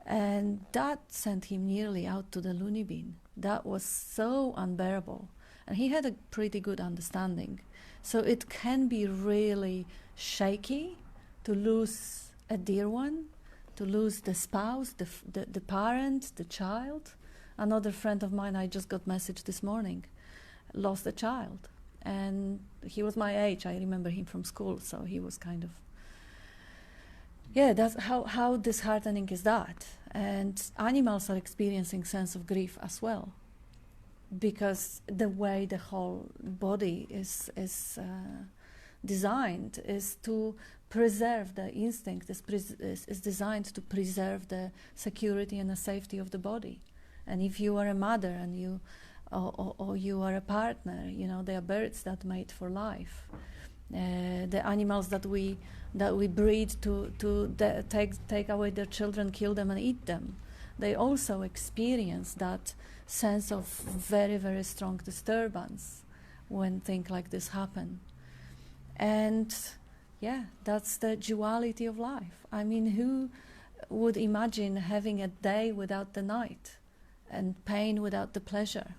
And that sent him nearly out to the loony bin. That was so unbearable. And he had a pretty good understanding. So it can be really shaky to lose a dear one, to lose the spouse, the parent, the child. Another friend of mine, I just got message this morning, lost a child. And he was my age. I remember him from school, so he was kind of... Yeah, that's how disheartening is that. And animals are experiencing sense of grief as well, because the way the whole body is designed is to preserve the instinct, is designed to preserve the security and the safety of the body. And if you are a mother and you or you are a partner, you know, they are birds that mate for life. The animals that we breed to take away their children, kill them and eat them, they also experience that sense of very, very strong disturbance when things like this happen. And yeah, that's the duality of life. I mean, who would imagine having a day without the night and pain without the pleasure?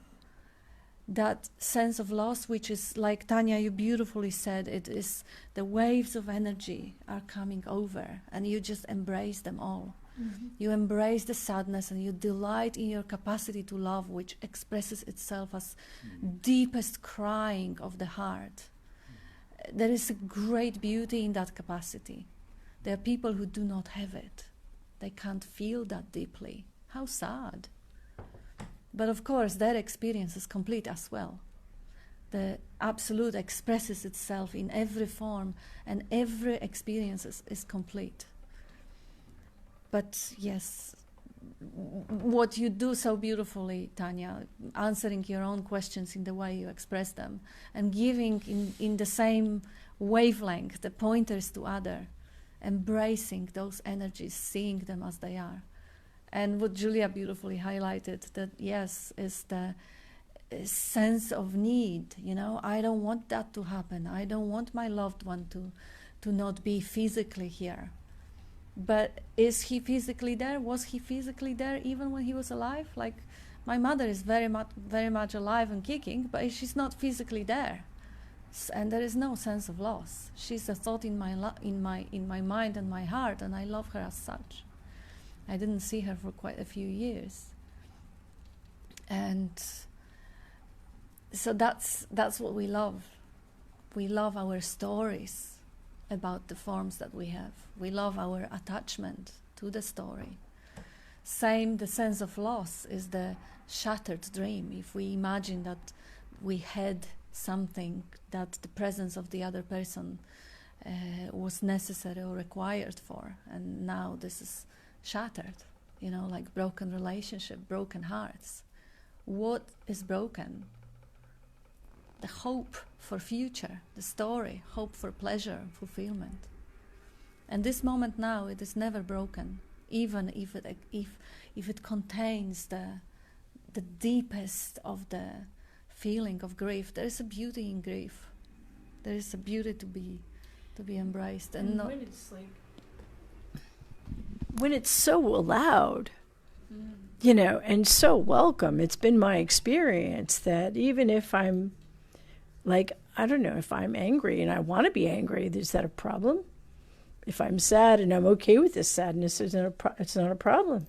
That sense of loss, which is, like Tanya, you beautifully said, it is the waves of energy are coming over and you just embrace them all. Mm-hmm. You embrace the sadness and you delight in your capacity to love, which expresses itself as deepest crying of the heart. There is a great beauty in that capacity. There are people who do not have it. They can't feel that deeply. How sad. But of course, their experience is complete as well. The absolute expresses itself in every form, and every experience is complete. But yes, what you do so beautifully, Tanya, answering your own questions in the way you express them, and giving in the same wavelength the pointers to others, embracing those energies, seeing them as they are. And what Julia beautifully highlighted, that yes, is the sense of need. You know, I don't want that to happen. I don't want my loved one to not be physically here. But is he physically there? Was he physically there even when he was alive? Like, my mother is very much alive and kicking, but she's not physically there. And there is no sense of loss. She's a thought in my mind and my heart, and I love her as such. I didn't see her for quite a few years. And so that's what we love. We love our stories about the forms that we have. We love our attachment to the story. Same, the sense of loss is the shattered dream. If we imagine that we had something that the presence of the other person was necessary or required for, and now this is shattered, you know, like broken relationship, broken hearts. What is broken? The hope for future, the story, hope for pleasure, fulfillment. And this moment now, it is never broken, even if it contains the deepest of the feeling of grief. There is a beauty in grief. There is a beauty to be embraced, and not. When it's so allowed, you know, and so welcome, it's been my experience that even if I'm, like, I don't know, if I'm angry and I want to be angry, is that a problem? If I'm sad and I'm okay with this sadness, it's not a problem.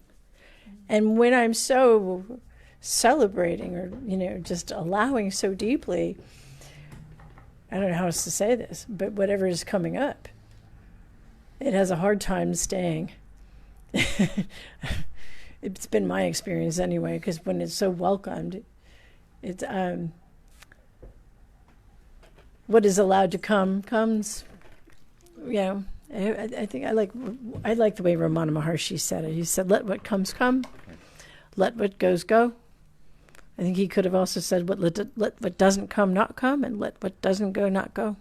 And when I'm so celebrating or, you know, just allowing so deeply, I don't know how else to say this, but whatever is coming up, it has a hard time staying. It's been my experience anyway, because when it's so welcomed, it's what is allowed to come comes. You know, I think I like the way Ramana Maharishi said it. He said, "Let what comes come, let what goes go." I think he could have also said, "Let what doesn't come not come, and let what doesn't go not go."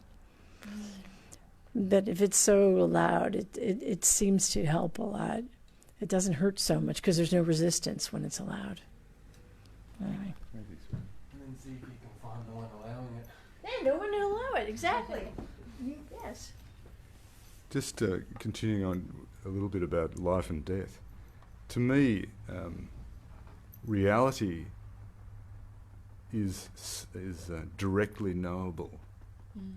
But if it's so allowed, it seems to help a lot. It doesn't hurt so much because there's no resistance when it's allowed. Anyway. And then see if you can find the one allowing it. Yeah, no one will allow it, exactly. Yes. Just continuing on a little bit about life and death. To me, reality is directly knowable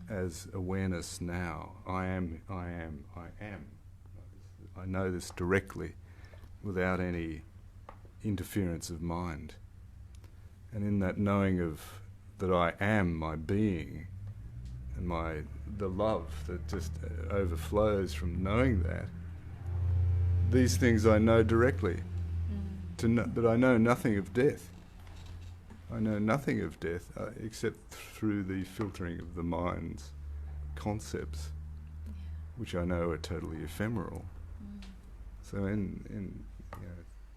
as awareness now. I am. I know this directly without any interference of mind. And in that knowing of that I am my being and the love that just overflows from knowing that, these things I know directly. That I know nothing of death. I know nothing of death except through the filtering of the mind's concepts, which I know are totally ephemeral. So it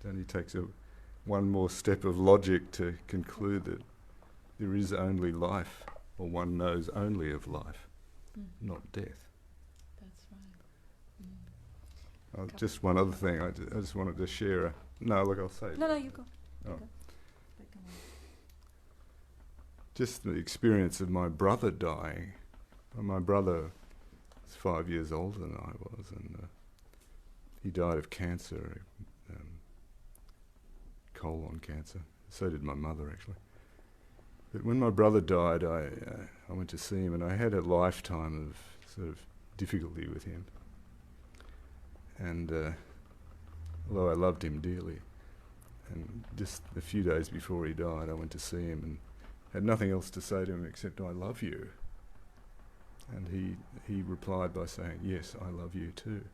only takes one more step of logic to conclude that there is only life, or one knows only of life, not death. That's right. Just one other thing, I just wanted to share I'll say it. No, you go. Oh. Just the experience of my brother dying. My brother was 5 years older than I was, and he died of cancer, colon cancer. So did my mother, actually. But when my brother died, I went to see him, and I had a lifetime of sort of difficulty with him. And although I loved him dearly, and just a few days before he died, I went to see him and had nothing else to say to him except, "I love you." And he replied by saying, "Yes, I love you too."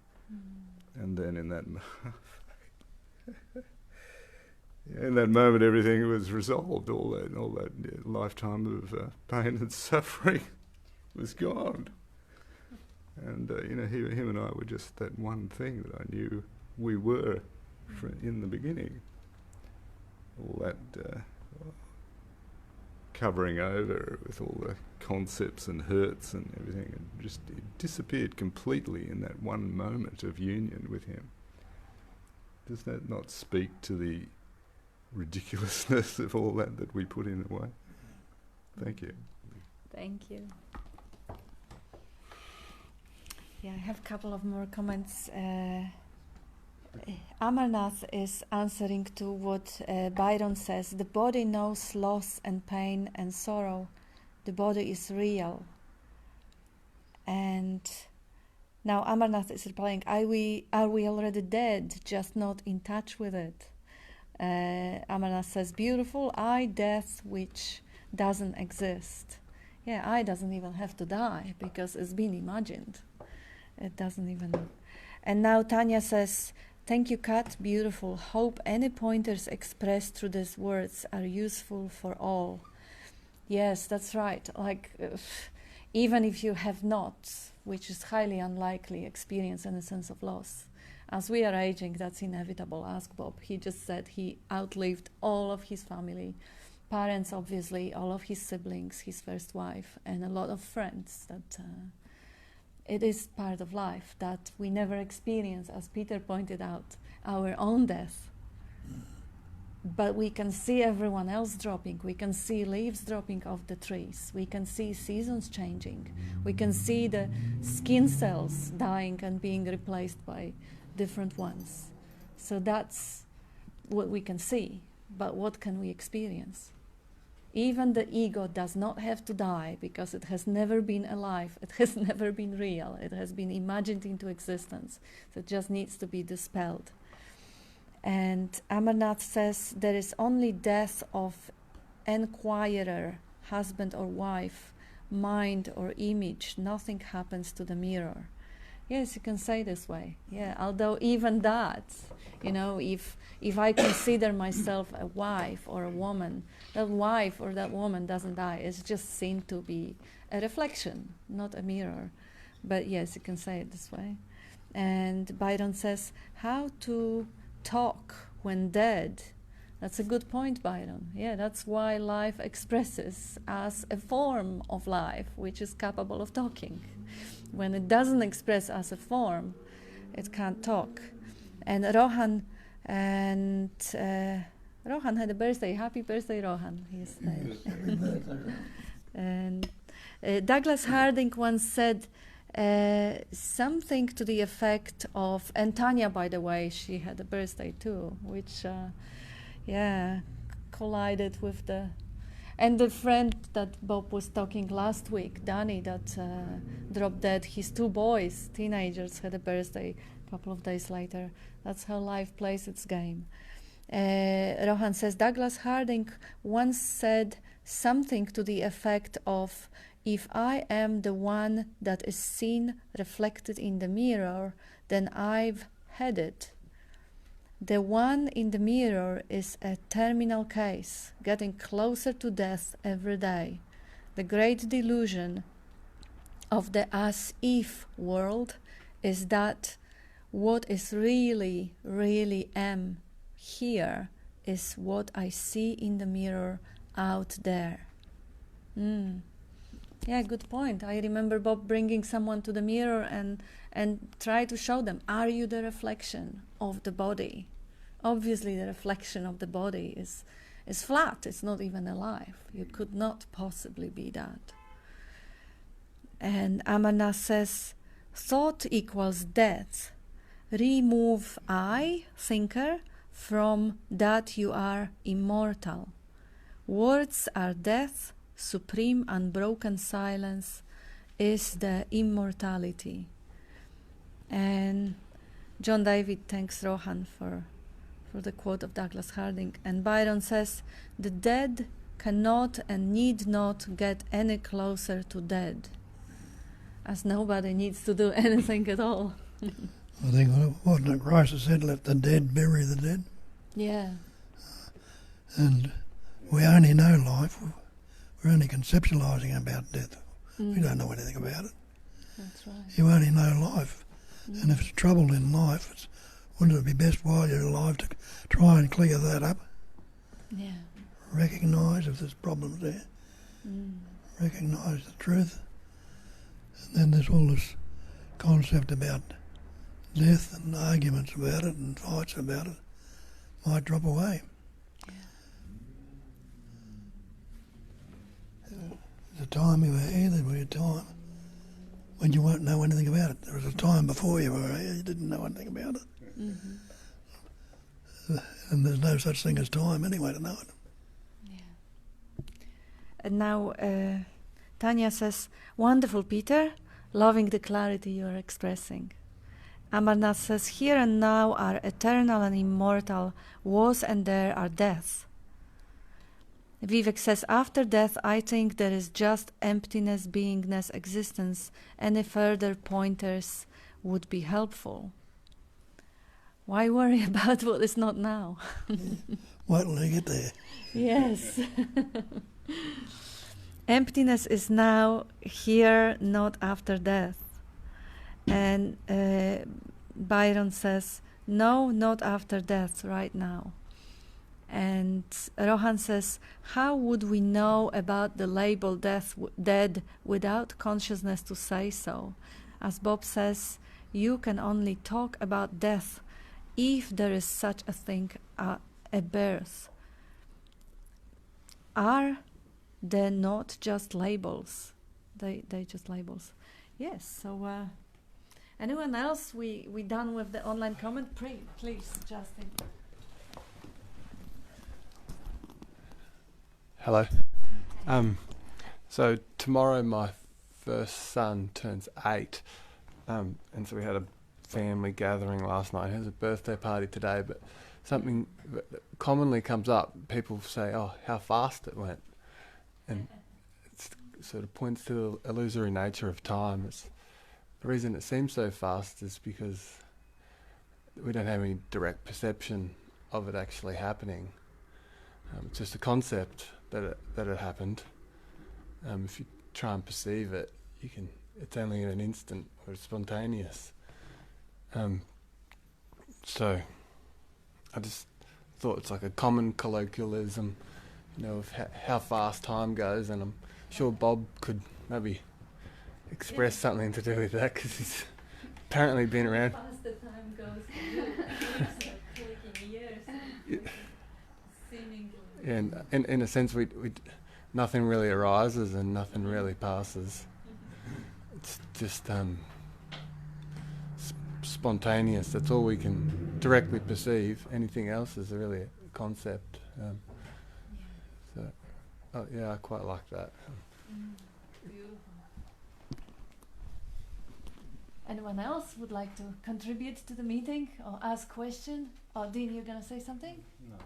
And then in that moment, everything was resolved. All that lifetime of pain and suffering was gone. And him and I were just that one thing that I knew we were in the beginning. All that covering over with all the concepts and hurts and everything, and just it disappeared completely in that one moment of union with him. Does that not speak to the ridiculousness of all that we put in the way? Thank you. Thank you. Yeah, I have a couple of more comments. Amarnath is answering to what Byron says. The body knows loss and pain and sorrow. The body is real. And now Amarnath is replying, are we already dead, just not in touch with it? Amarnath says, beautiful, death which doesn't exist. Yeah, doesn't even have to die because it's been imagined. It doesn't even. And now Tanya says, thank you, Kat, beautiful. Hope any pointers expressed through these words are useful for all. Yes, that's right. Like, even if you have not, which is highly unlikely, experienced any sense of loss. As we are aging, that's inevitable. Ask Bob. He just said he outlived all of his family, parents, obviously, all of his siblings, his first wife, and a lot of friends. That it is part of life that we never experience, as Peter pointed out, our own death. But we can see everyone else dropping. We can see leaves dropping off the trees. We can see seasons changing. We can see the skin cells dying and being replaced by different ones. So that's what we can see. But what can we experience? Even the ego does not have to die because it has never been alive. It has never been real. It has been imagined into existence. So it just needs to be dispelled. And Amarnath says there is only death of enquirer, husband or wife, mind or image. Nothing happens to the mirror. Yes, you can say this way. Yeah, although even that, if I consider myself a wife or a woman, that wife or that woman doesn't die. It's just seen to be a reflection, not a mirror. But yes, you can say it this way. And Byron says, how to talk when dead? That's a good point, Byron. Yeah, that's why life expresses as a form of life which is capable of talking. When it doesn't express as a form, it can't talk. And Rohan had a birthday. Happy birthday, Rohan. He's there. And Douglas Harding once said something to the effect of, and Tanya, by the way, she had a birthday too, which, collided with and the friend that Bob was talking last week, Danny, that dropped dead, his two boys, teenagers, had a birthday. a couple of days later. That's how life plays its game. Rohan says, Douglas Harding once said something to the effect of, if I am the one that is seen reflected in the mirror, then I've had it. The one in the mirror is a terminal case, getting closer to death every day. The great delusion of the as-if world is that what is really, really am here is what I see in the mirror out there. Yeah, good point. I remember Bob bringing someone to the mirror and try to show them, are you the reflection of the body? Obviously the reflection of the body is flat, it's not even alive. You could not possibly be that. And Amarnath says, thought equals death. Remove I, thinker, from that you are immortal. Words are death, supreme unbroken silence is the immortality. And John David thanks Rohan for the quote of Douglas Harding. And Byron says, the dead cannot and need not get any closer to dead, as nobody needs to do anything at all. I think, wasn't it Christ that said, let the dead bury the dead? Yeah. And we only know life. We're only conceptualising about death. We don't know anything about it. That's right. You only know life. And if it's trouble in life, wouldn't it be best while you're alive to try and clear that up? Yeah. Recognise if there's problems there. Recognise the truth. And then there's all this concept about death and arguments about it and fights about it might drop away. There's a time you were here, there will be a time when you won't know anything about it. There was a time before you were here, you didn't know anything about it. And there's no such thing as time anyway to know it. Yeah. And now Tanya says, wonderful, Peter, loving the clarity you are expressing. Amarnath says, here and now are eternal and immortal, was and there are death. Vivek says, after death, I think there is just emptiness, beingness, existence. Any further pointers would be helpful. Why worry about what is not now? Wait till you get there. Yes. Emptiness is now, here, not after death. And Byron says, no, not after death, right now. And Rohan says, how would we know about the label dead without consciousness to say so? As Bob says, you can only talk about death if there is such a thing, a birth. Are they not just labels? They just labels. Yes, so anyone else? We done with the online comment? Please, Justin. Hello. So tomorrow my first son turns 8, and so we had a family gathering last night. He has a birthday party today, but something that commonly comes up, people say, oh, how fast it went. And it sort of points to the illusory nature of time. The reason it seems so fast is because we don't have any direct perception of it actually happening. It's just a concept that it happened. If you try and perceive it, it's only in an instant or it's spontaneous. So I just thought it's like a common colloquialism, of how fast time goes, and I'm sure Bob could maybe express something to do with that, because he's apparently been around. How fast the time goes, clicking years, seemingly. And in a sense, we nothing really arises and nothing really passes. It's just spontaneous. That's all we can directly perceive. Anything else is really a concept. I quite like that. Beautiful. Anyone else would like to contribute to the meeting or ask question? Or Dean, you're gonna say something? No.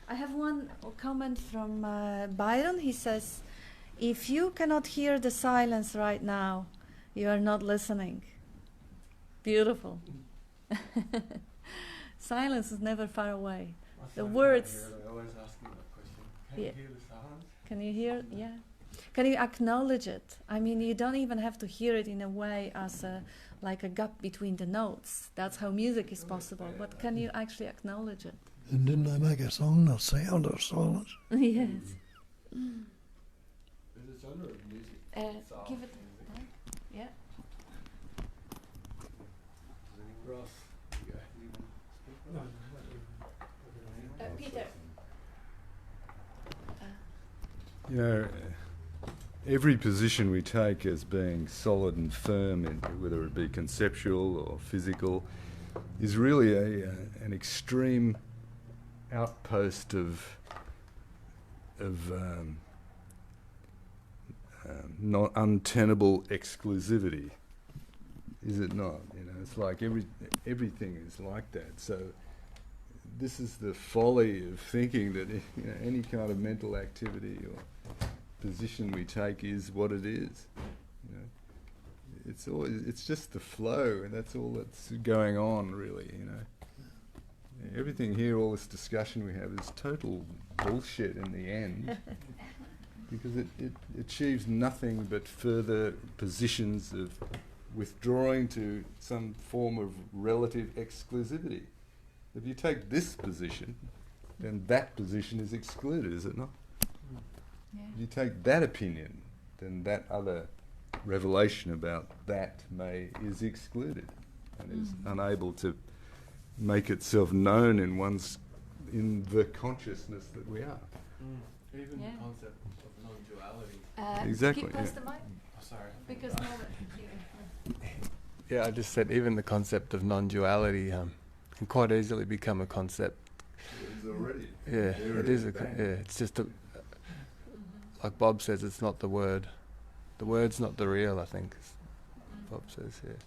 I have one comment from Byron. He says, if you cannot hear the silence right now, you are not listening. Beautiful. Silence is never far away. The words. I always ask you that question. Can Yeah. you hear the silence? Can you hear? Yeah. Can you acknowledge it? I mean, you don't even have to hear it in a way as like a gap between the notes. That's how music is possible. But can you actually acknowledge it? And didn't they make a song, The Sound of Silence? Yes. There's a genre of music. Give it. Yeah. Ross. Peter. You know, every position we take as being solid and firm, whether it be conceptual or physical, is really an extreme outpost of not untenable exclusivity, is it not? You know, it's like everything is like that. So this is the folly of thinking that any kind of mental activity or position we take is what it is. You know, it's just the flow, and that's all that's going on, really. You know, everything here, all this discussion we have, is total bullshit in the end, because it achieves nothing but further positions of withdrawing to some form of relative exclusivity. If you take this position, then that position is excluded, is it not? Yeah. If you take that opinion, then that other revelation about that is excluded and is unable to make itself known in the consciousness that we are. Even Yeah. the concept of non-duality. Exactly, Keep past yeah. the mic, Oh, sorry. because no one can hear. Yeah, I just said even the concept of non-duality can quite easily become a concept. It is already. Yeah, it is. It's just like Bob says, it's not the word. The word's not the real, I think. Bob says here.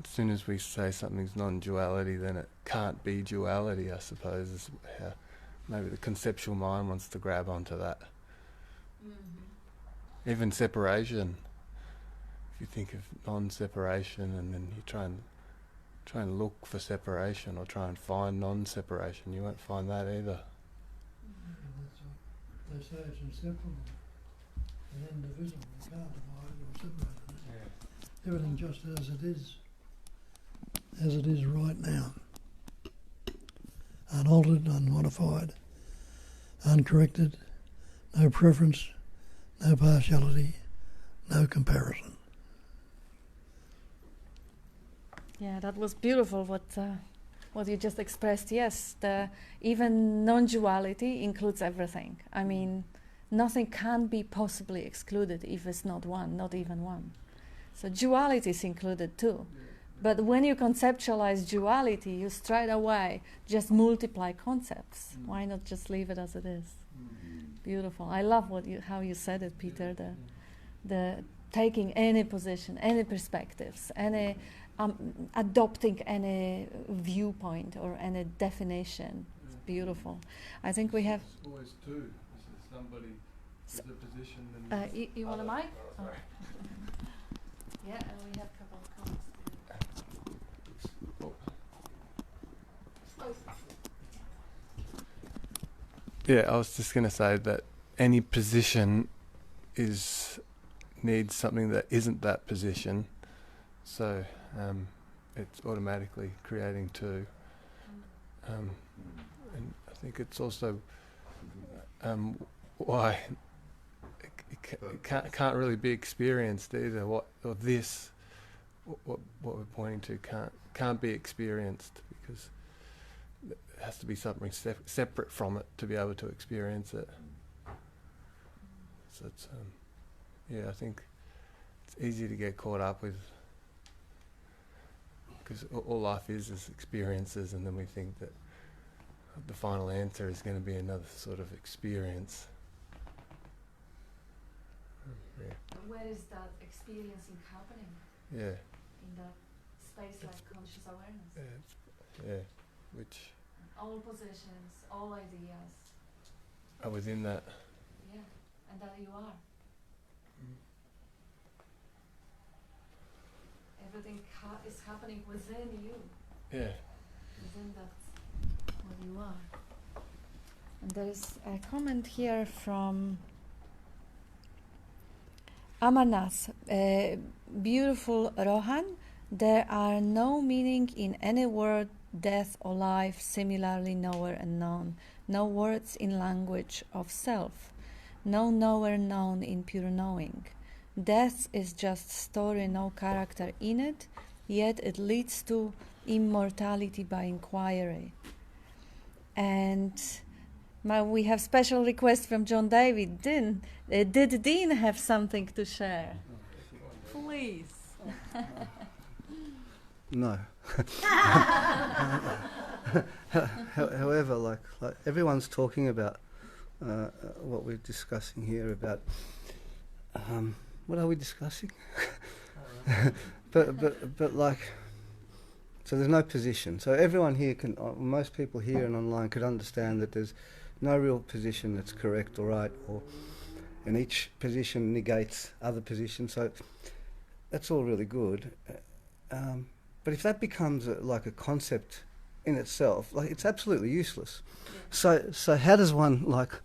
As soon as we say something's non-duality, then it can't be duality, I suppose, is how maybe the conceptual mind wants to grab onto that. Even separation. If you think of non-separation and then you try and look for separation or try and find non-separation, you won't find that either. They say it's inseparable and indivisible. You can't divide or separate it. Everything just as it is right now. Unaltered, unmodified, uncorrected, no preference, no partiality, no comparison. Yeah, that was beautiful. What you just expressed. Yes, even non-duality includes everything. I mean, nothing can be possibly excluded if it's not one, not even one. So duality is included too. But when you conceptualize duality, you straight away just multiply concepts. Why not just leave it as it is? Beautiful. I love how you said it, Peter. The taking any position, any perspectives, any adopting any viewpoint or any definition. It's beautiful. I think we have. Always two. Somebody is a position. You want a mic? Oh, sorry. Yeah, and we have a couple of comments. Yeah, I was just going to say that any position needs something that isn't that position, so it's automatically creating two. And I think it's also why it can't really be experienced either. What we're pointing to can't be experienced because it has to be something separate from it to be able to experience it. So it's I think it's easy to get caught up with because all life is experiences, and then we think that the final answer is going to be another sort of experience. Where is that experiencing happening? Yeah. In that space like conscious awareness. Yeah. Which All positions, all ideas. are within that. Yeah. And that you are. Everything is happening within you. Yeah. Within that what you are. And there is a comment here from Amarnath. Beautiful Rohan, there are no meaning in any word, death or life, similarly knower and known. No words in language of self. No knower known in pure knowing. Death is just story, no character in it, yet it leads to immortality by inquiry. And we have special request from John David. Did Dean have something to share? Please. No. However, like everyone's talking about what we're discussing here about. What are we discussing? but like, so there's no position. So everyone here can, most people here and online could understand that there's no real position that's correct or right, and each position negates other positions. So that's all really good. But if that becomes like a concept in itself, like it's absolutely useless. Yeah. So how does one like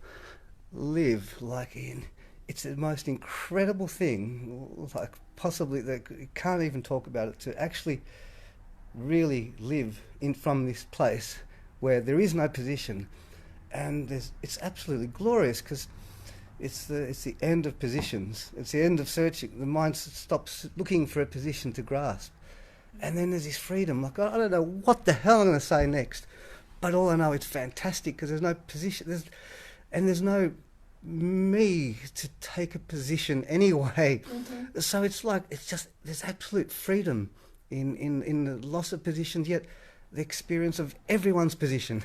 live like in? It's the most incredible thing, like possibly that you can't even talk about it, to actually really live from this place where there is no position, and it's absolutely glorious because it's the end of positions. It's the end of searching. The mind stops looking for a position to grasp, and then there's this freedom. Like I don't know what the hell I'm going to say next, but all I know it's fantastic because there's no position. There's no me to take a position anyway. Mm-hmm. So it's like there's absolute freedom in the loss of positions, yet the experience of everyone's position,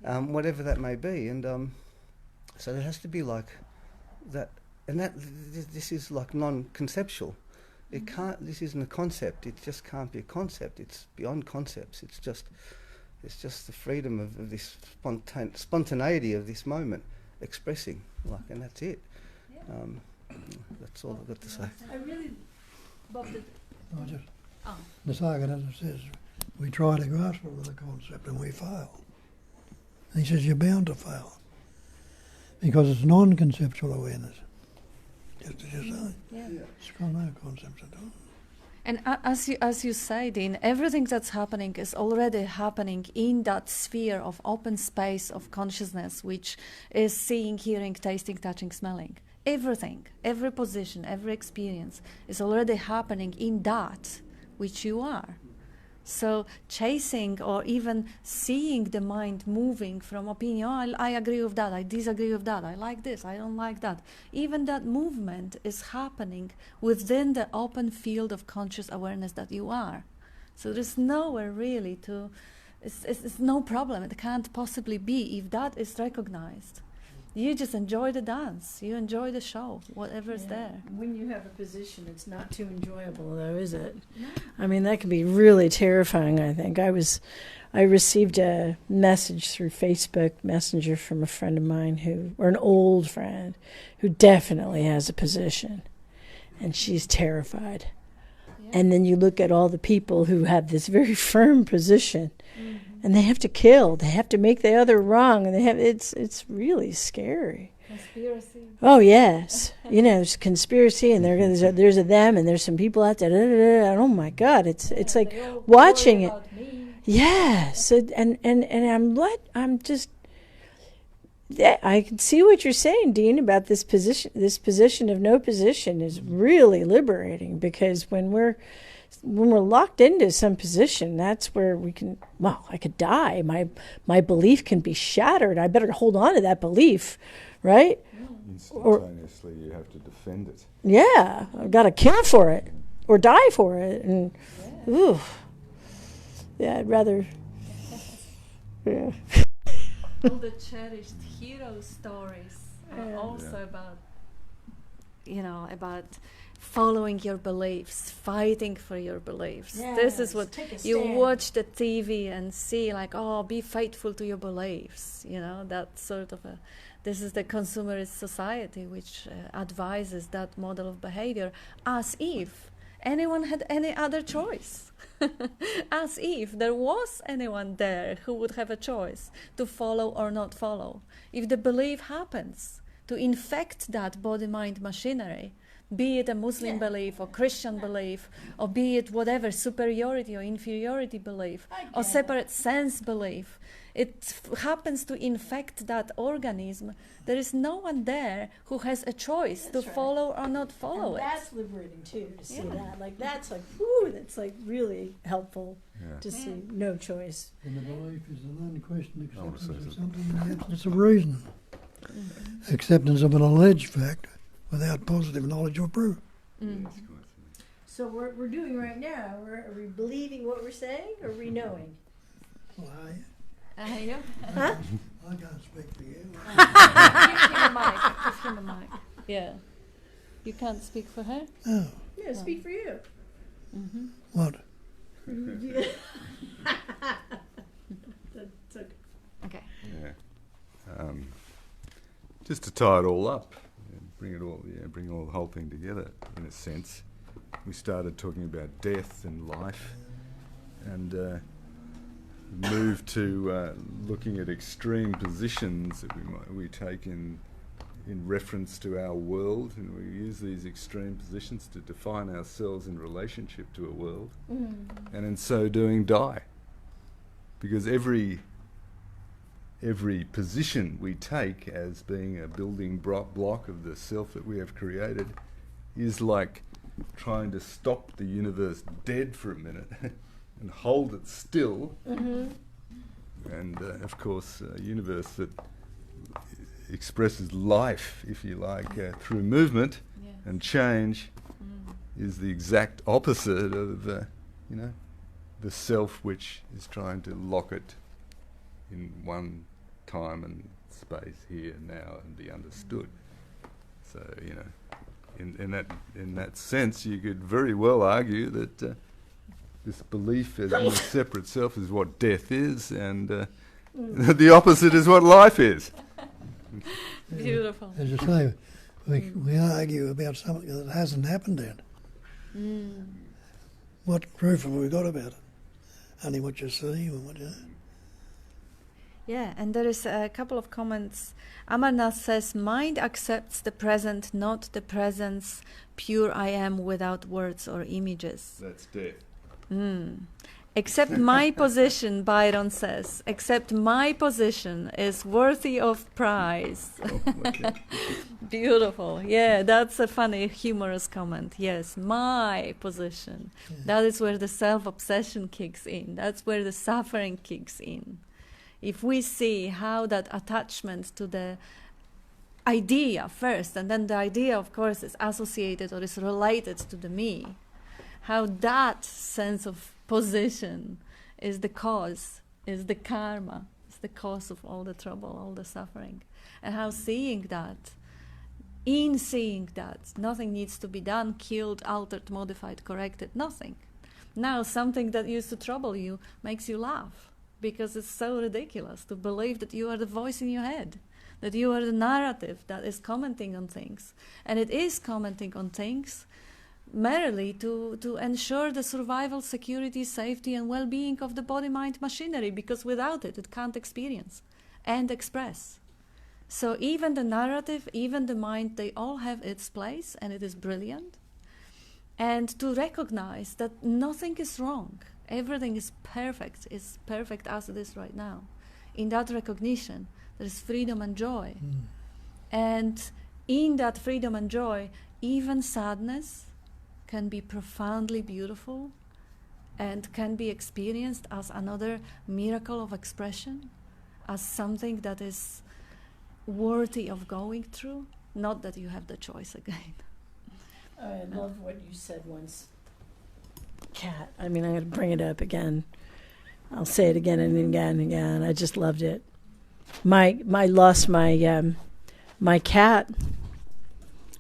whatever that may be. And so there has to be like that, and this is like non-conceptual. It can't. This isn't a concept. It just can't be a concept. It's beyond concepts. It's just the freedom of this spontaneity of this moment expressing, like, and that's it. Yeah. That's all I've got to say. I really, Bob, Nisargadatta says we try to grasp it with a concept and we fail. And he says you're bound to fail because it's non-conceptual awareness. Just as you say, it's got no concepts at all. And as you say, Dean, everything that's happening is already happening in that sphere of open space of consciousness, which is seeing, hearing, tasting, touching, smelling. Everything, every position, every experience is already happening in that which you are. So chasing or even seeing the mind moving from opinion, I agree with that, I disagree with that, I like this, I don't like that. Even that movement is happening within the open field of conscious awareness that you are. So there's nowhere really to, it's no problem, it can't possibly be if that is recognized. You just enjoy the dance, you enjoy the show, whatever's there. When you have a position, it's not too enjoyable, though, is it? No. I mean, that can be really terrifying, I think. I received a message through Facebook Messenger from a friend of mine or an old friend, who definitely has a position, and she's terrified. Yeah. And then you look at all the people who have this very firm position, and they have to kill. They have to make the other wrong, and it's really scary. Conspiracy. Oh yes, there's conspiracy, and there's a them, and there's some people out there. And oh my God, it's like watching it. Yes, and I'm just. I can see what you're saying, Dean, about this position. This position of no position is really liberating, because when we're locked into some position, that's where we can, I could die. My belief can be shattered. I better hold on to that belief, right? Instantaneously, you have to defend it. Yeah, I've got to kill for it or die for it. And, I'd rather, All the cherished hero stories are also about about following your beliefs, fighting for your beliefs. Yes, this is what take a you stand. watch the TV and see, like, oh, be faithful to your beliefs. That sort of this is the consumerist society which advises that model of behavior, as if anyone had any other choice. As if there was anyone there who would have a choice to follow or not follow. If the belief happens to infect that body-mind machinery, be it a Muslim belief or Christian belief, or be it whatever, superiority or inferiority belief, or separate sense belief, it happens to infect that organism. There is no one there who has a choice to follow or not follow and it. That's liberating too, to see that. Like, that's like, whoo, that's like really helpful to see. No choice. And the belief is an unquestioned acceptance say of something. something in the absence of reason. Acceptance of an alleged fact without positive knowledge or proof. So what we're doing right now, are we believing what we're saying, or are we knowing? Well, Yeah. Huh? I can't speak for you. Give him a mic. Give him a mic. Yeah. You can't speak for her? Oh, Yeah, speak for you. Mm-hmm. what? That's okay. Okay. Yeah. Just to tie it all up, bring all the whole thing together, in a sense. We started talking about death and life, and moved to looking at extreme positions that we take in reference to our world, and we use these extreme positions to define ourselves in relationship to a world, and in so doing die. Because every position we take as being a building block of the self that we have created is like trying to stop the universe dead for a minute and hold it still. And of course, a universe that expresses life, if you like, through movement and change is the exact opposite of the self which is trying to lock it in one time and space, here and now, and be understood. So, in that sense, you could very well argue that this belief in a separate self is what death is, and the opposite is what life is. Beautiful. As you say, we argue about something that hasn't happened yet. What proof have we got about it? Only what you see or what you... Yeah, and there is a couple of comments. Amarnath says, mind accepts the present, not the presence, pure I am without words or images. That's death. Except my position, Byron says, except my position is worthy of prize. Beautiful. Yeah, that's a funny, humorous comment. Yes, my position. Yeah. That is where the self-obsession kicks in. That's where the suffering kicks in. If we see how that attachment to the idea first, and then the idea, of course, is associated or is related to the me, how that sense of position is the cause, is the karma, is the cause of all the trouble, all the suffering. And how seeing that, nothing needs to be done, killed, altered, modified, corrected, nothing. Now something that used to trouble you makes you laugh, because it's so ridiculous to believe that you are the voice in your head, that you are the narrative that is commenting on things. And it is commenting on things merely to ensure the survival, security, safety, and well-being of the body-mind machinery, because without it, it can't experience and express. So even the narrative, even the mind, they all have its place, and it is brilliant. And to recognize that nothing is wrong, everything is perfect as it is right now. In that recognition, there is freedom and joy. And in that freedom and joy, even sadness can be profoundly beautiful and can be experienced as another miracle of expression, as something that is worthy of going through, not that you have the choice again. I love what you said once, Kat. I mean, I'm going to bring it up again. I'll say it again and again and again. I just loved it. My cat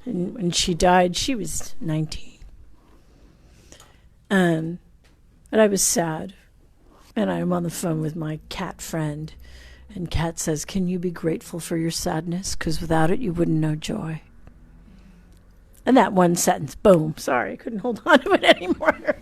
And when she died, she was 19. And I was sad. And I'm on the phone with my cat friend. And Cat says, "Can you be grateful for your sadness? Because without it, you wouldn't know joy." And that one sentence, boom, sorry, I couldn't hold on to it anymore.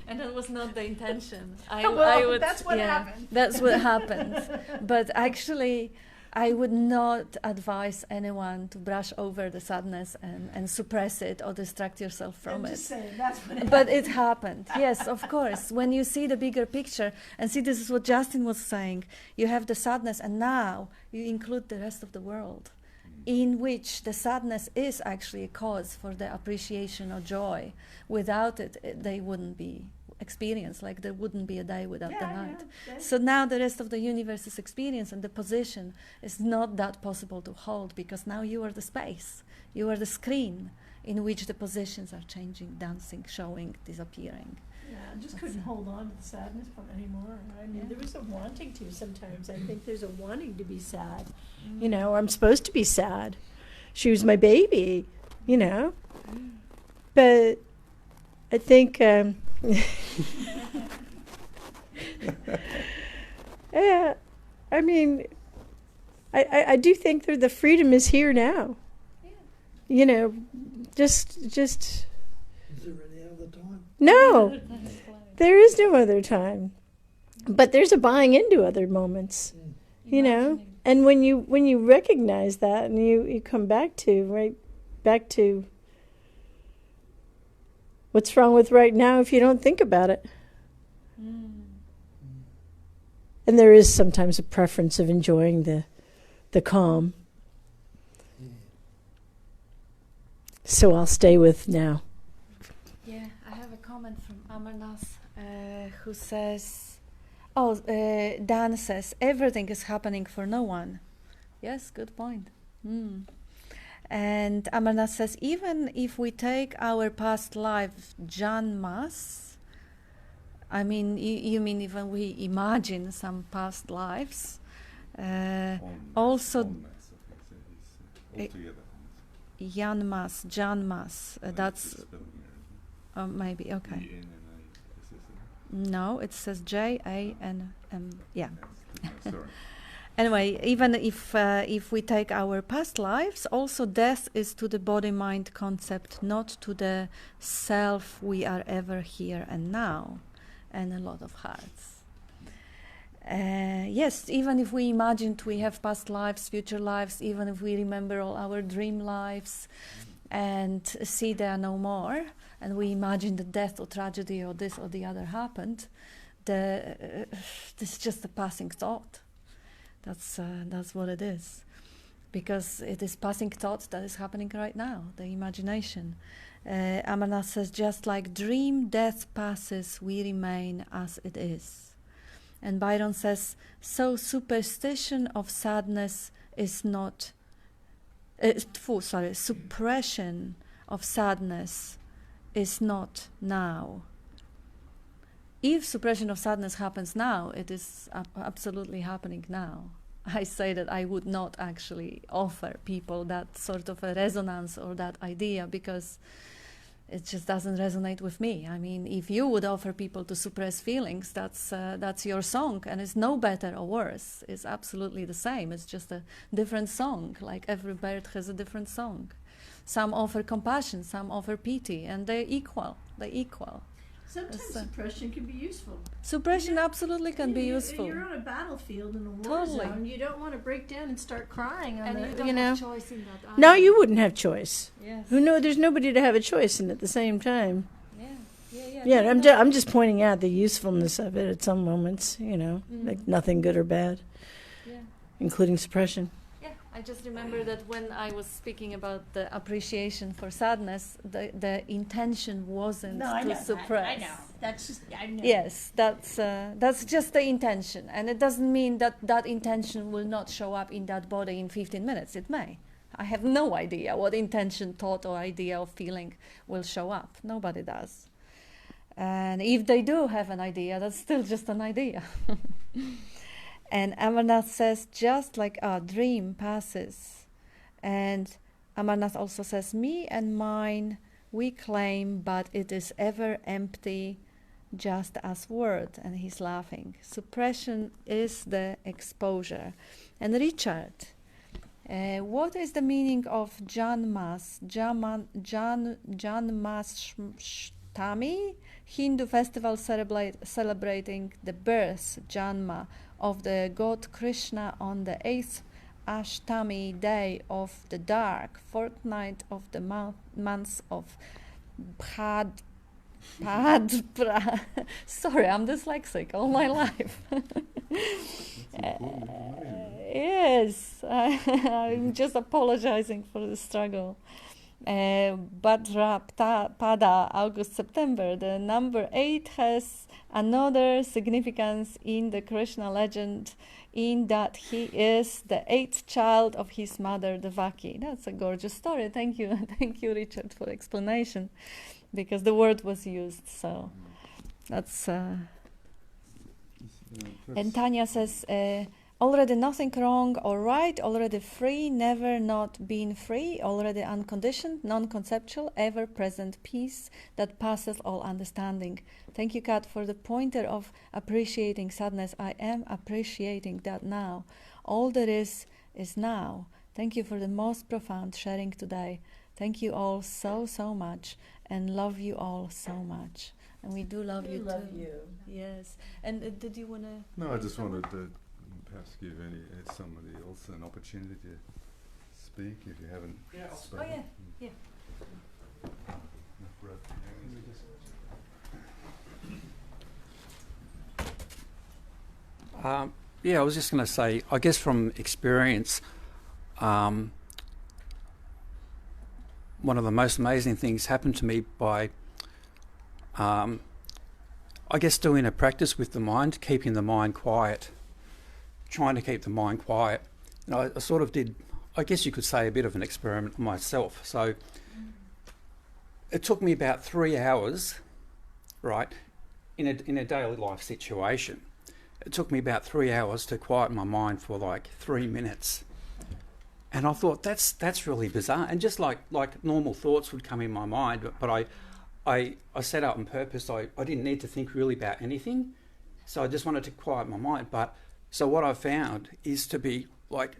And that was not the intention. That's what happened. That's what happened. But actually, I would not advise anyone to brush over the sadness and suppress it or distract yourself from it. Just saying, that's what happened. But it happened. Yes, of course. When you see the bigger picture, and see, this is what Justin was saying, you have the sadness, and now you include the rest of the world, in which the sadness is actually a cause for the appreciation or joy. Without it, they wouldn't be experienced, like there wouldn't be a day without the night. So now the rest of the universe is experience, and the position is not that possible to hold, because now you are the space, you are the screen in which the positions are changing, dancing, showing, disappearing. Yeah, I just couldn't hold on to the sadness anymore. I mean, there was a wanting to sometimes. I think there's a wanting to be sad. You know, I'm supposed to be sad. She was my baby, you know. But I think, yeah, I mean, I do think that the freedom is here now. You know, just. Is there any other time? No, there is no other time. But there's a buying into other moments, you know. And when you recognize that, and you come back to what's wrong with right now if you don't think about it. And there is sometimes a preference of enjoying the calm. So I'll stay with now. Yeah, I have a comment from Amarnath who says, Dan says, everything is happening for no one. Yes, good point. And Amarnath says, even if we take our past life janmas, I mean, you mean even we imagine some past lives, also janmas, that's maybe, okay. No, it says J-A-N-M, yeah. Anyway, even if we take our past lives, also death is to the body-mind concept, not to the self we are ever here and now, and a lot of hearts. Yes, even if we imagined we have past lives, future lives, even if we remember all our dream lives and see they are no more, and we imagine the death or tragedy or this or the other happened, this is just a passing thought. That's what it is, because it is passing thought that is happening right now, the imagination. Amarnath says, just like dream death passes, we remain as it is. And Byron says, so superstition of sadness is not, suppression of sadness is not now. If suppression of sadness happens now, it is absolutely happening now. I say that I would not actually offer people that sort of a resonance or that idea, because it just doesn't resonate with me. I mean, if you would offer people to suppress feelings, that's your song, and it's no better or worse. It's absolutely the same. It's just a different song, like every bird has a different song. Some offer compassion, some offer pity, and they're equal. They're equal. Sometimes suppression can be useful. Suppression absolutely can be useful. You're on a battlefield in a war zone. You don't want to break down and start crying. And you don't have choice in that either. No, you wouldn't have choice. Yes. There's nobody to have a choice in at the same time. Yeah. I'm just pointing out the usefulness of it at some moments, like nothing good or bad, including suppression. I just remember that when I was speaking about the appreciation for sadness, the intention wasn't to suppress. I know. That's just, I know. Yes, that's just the intention. And it doesn't mean that intention will not show up in that body in 15 minutes. It may. I have no idea what intention, thought, or idea or feeling will show up. Nobody does. And if they do have an idea, that's still just an idea. And Amarnath says, just like our dream passes, and Amarnath also says, me and mine we claim, but it is ever empty, just as word. And he's laughing. Suppression is the exposure. And Richard, what is the meaning of Janmashtami, Hindu festival celebrating the birth, Janma, of the god Krishna on the 8th Ashtami day of the dark fortnight of the months of Bhadra. Sorry, I'm dyslexic all my life. Yes, I'm just apologizing for the struggle. Bhadra Pada, August, September. The number 8 has another significance in the Krishna legend, in that he is the 8th child of his mother Devaki. That's a gorgeous story. Thank you, thank you, Richard, for the explanation, because the word was used. So that's. And Tanya says, already nothing wrong or right, already free, never not been free, already unconditioned, non-conceptual, ever-present peace that passes all understanding. Thank you, Kat, for the pointer of appreciating sadness. I am appreciating that now. All there is now. Thank you for the most profound sharing today. Thank you all so, so much, and love you all so much. And we do love you love too. you. Yes. And did you want to... No, I just wanted to perhaps give somebody else an opportunity to speak if you haven't spoken. Oh, yeah. I was just going to say, I guess from experience, one of the most amazing things happened to me by, I guess, doing a practice with the mind, keeping the mind quiet, trying to keep the mind quiet. And I sort of did, I guess you could say, a bit of an experiment myself. So it took me about 3 hours, right, in a daily life situation. It took me about 3 hours to quiet my mind for like 3 minutes. And I thought, that's really bizarre. And just like normal thoughts would come in my mind, but I set out on purpose. I didn't need to think really about anything. So I just wanted to quiet my mind. But so what I found is to be like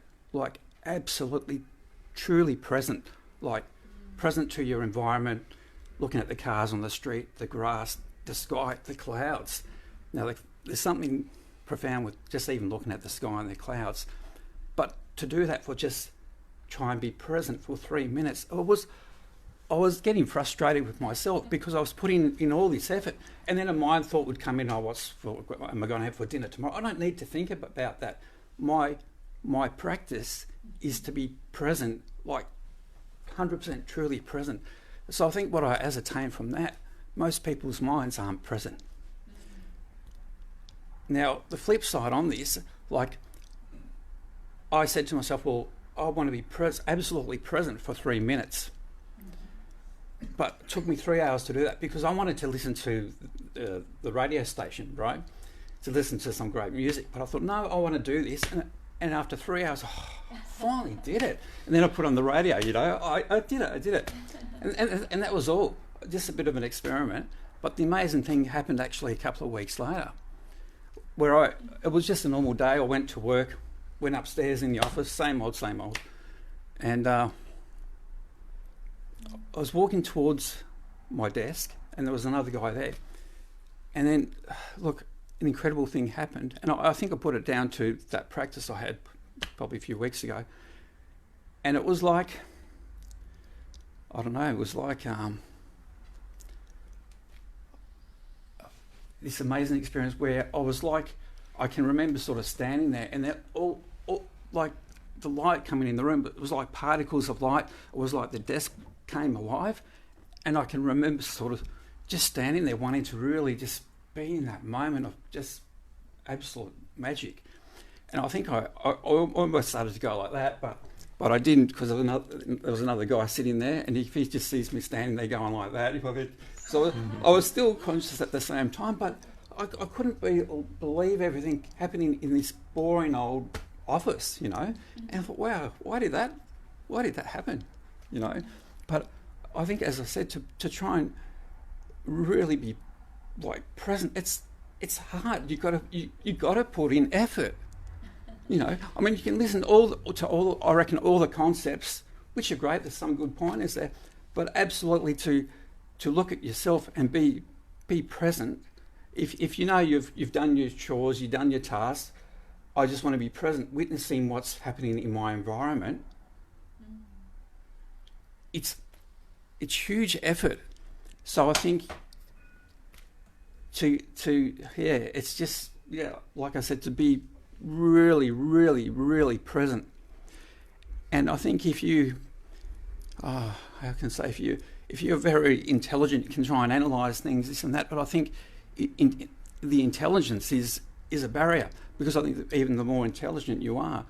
absolutely, truly present, like present to your environment, looking at the cars on the street, the grass, the sky, the clouds. Now, there's something profound with just even looking at the sky and the clouds. But to do that, for just try and be present for 3 minutes, I was getting frustrated with myself because I was putting in all this effort, and then a mind thought would come in, what am I going to have for dinner tomorrow? I don't need to think about that. My practice is to be present, like 100% truly present. So I think what I ascertained from that, most people's minds aren't present. Now, the flip side on this, like, I said to myself, well, I want to be absolutely present for 3 minutes. But it took me 3 hours to do that because I wanted to listen to the radio station, right? To listen to some great music. But I thought, no, I want to do this. And after 3 hours, I finally did it. And then I put on the radio, I did it. And that was all, just a bit of an experiment. But the amazing thing happened actually a couple of weeks later, where it was just a normal day. I went to work, went upstairs in the office, same old. And I was walking towards my desk, and there was another guy there. And then, look, an incredible thing happened. And I think I put it down to that practice I had probably a few weeks ago. And it was like, I don't know, it was like this amazing experience where I was like, I can remember sort of standing there, and that all like the light coming in the room, but it was like particles of light. It was like the desk came alive, and I can remember sort of just standing there wanting to really just be in that moment of just absolute magic. And I think I almost started to go like that, but I didn't, because there was another guy sitting there, and if he just sees me standing there going like that, so I was still conscious at the same time, but I couldn't believe everything happening in this boring old office, And I thought, wow, why did that happen? you know. But I think, as I said, to try and really be like present, it's hard. You got to put in effort. You know, I mean, you can listen to all the concepts, which are great. There's some good pointers there, but absolutely to look at yourself and be present. If you know you've done your chores, you've done your tasks, I just want to be present, witnessing what's happening in my environment. It's huge effort. So I think it's just, like I said, to be really, really, really present. And I think if you're very intelligent, you can try and analyse things, this and that, but I think the intelligence is a barrier, because I think that even the more intelligent you are,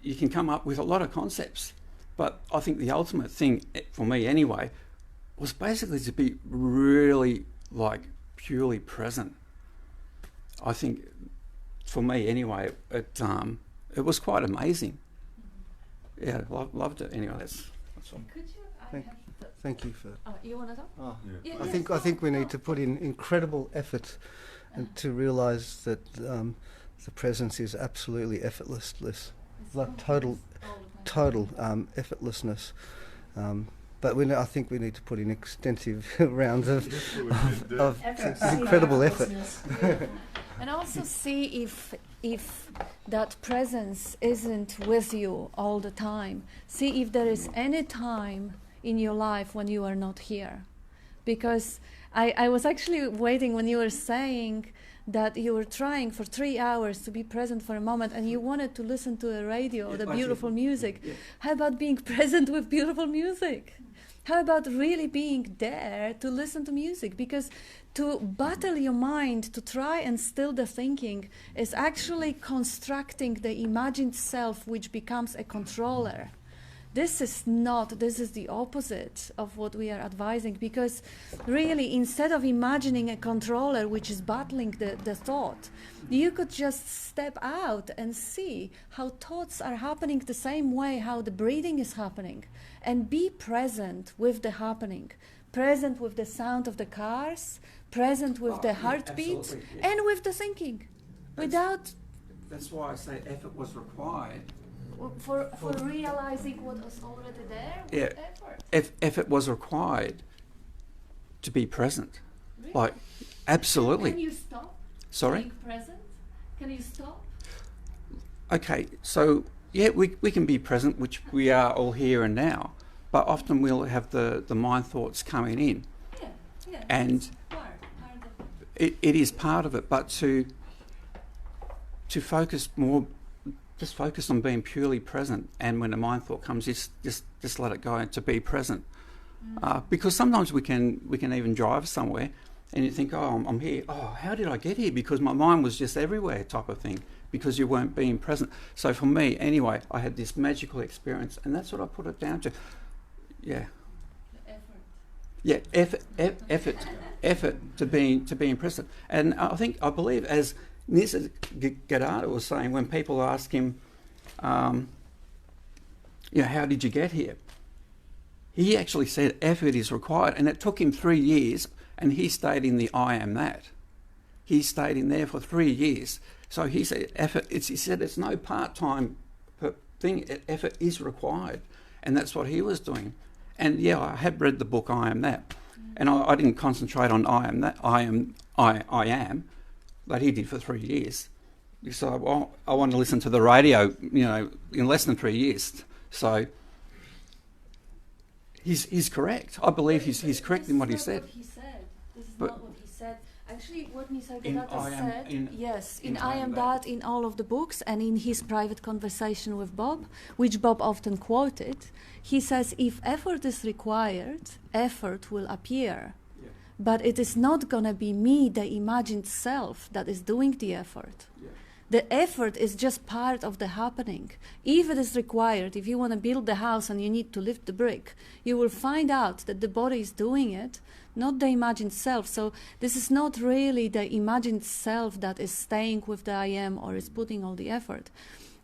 you can come up with a lot of concepts. But I think the ultimate thing, for me anyway, was basically to be really, like, purely present. I think, for me anyway, it was quite amazing. Yeah, loved it. Anyway, that's all. Could you? Thank you for. You want to talk? Oh, yeah. I think we need to put in incredible effort, and to realise that the presence is absolutely effortless, like total effortlessness. But I think we need to put in extensive rounds of incredible effort. And also see if that presence isn't with you all the time. See if there is any time in your life when you are not here. Because I was actually waiting when you were saying that you were trying for 3 hours to be present for a moment, and you wanted to listen to the radio or the beautiful music. Yeah. How about being present with beautiful music? How about really being there to listen to music? Because to battle your mind, to try and still the thinking, is actually constructing the imagined self, which becomes a controller. This is the opposite of what we are advising, because really, instead of imagining a controller which is battling the thought, you could just step out and see how thoughts are happening the same way how the breathing is happening, and be present with the happening, present with the sound of the cars, present with the heartbeat, and with the thinking. That's why I say effort was required. For realizing what was already there with effort. Effort was required to be present. Really? Like, absolutely. Can you stop? Sorry? Being present? Can you stop? Okay, so we can be present, which we are all here and now, but often we'll have the mind thoughts coming in. Yeah. And part of it. It is part of it, but to focus more. Just focus on being purely present, and when a mind thought comes, just let it go, and to be present. Because sometimes we can even drive somewhere, and you think, oh, I'm here. Oh, how did I get here? Because my mind was just everywhere, type of thing. Because you weren't being present. So for me, anyway, I had this magical experience, and that's what I put it down to. Yeah. The effort. Yeah, effort to being present. And I believe, as Nisargadatta was saying, when people ask him, how did you get here? He actually said effort is required, and it took him 3 years, and he stayed in the I am that. He stayed in there for 3 years. So he said effort. He said it's no part-time thing. Effort is required, and that's what he was doing. And I had read the book I Am That, and I didn't concentrate on I am that. I am. That he did for 3 years. So I wanted to listen to the radio, in less than 3 years. So he's correct. I believe he's correct in what he said. This is not what he said. Actually, what Nisargadatta said, in I Am That, in all of the books, and in his private conversation with Bob, which Bob often quoted, he says, if effort is required, effort will appear. But it is not going to be me, the imagined self, that is doing the effort. Yeah. The effort is just part of the happening. If it is required, if you want to build the house and you need to lift the brick, you will find out that the body is doing it, not the imagined self. So this is not really the imagined self that is staying with the I am or is putting all the effort.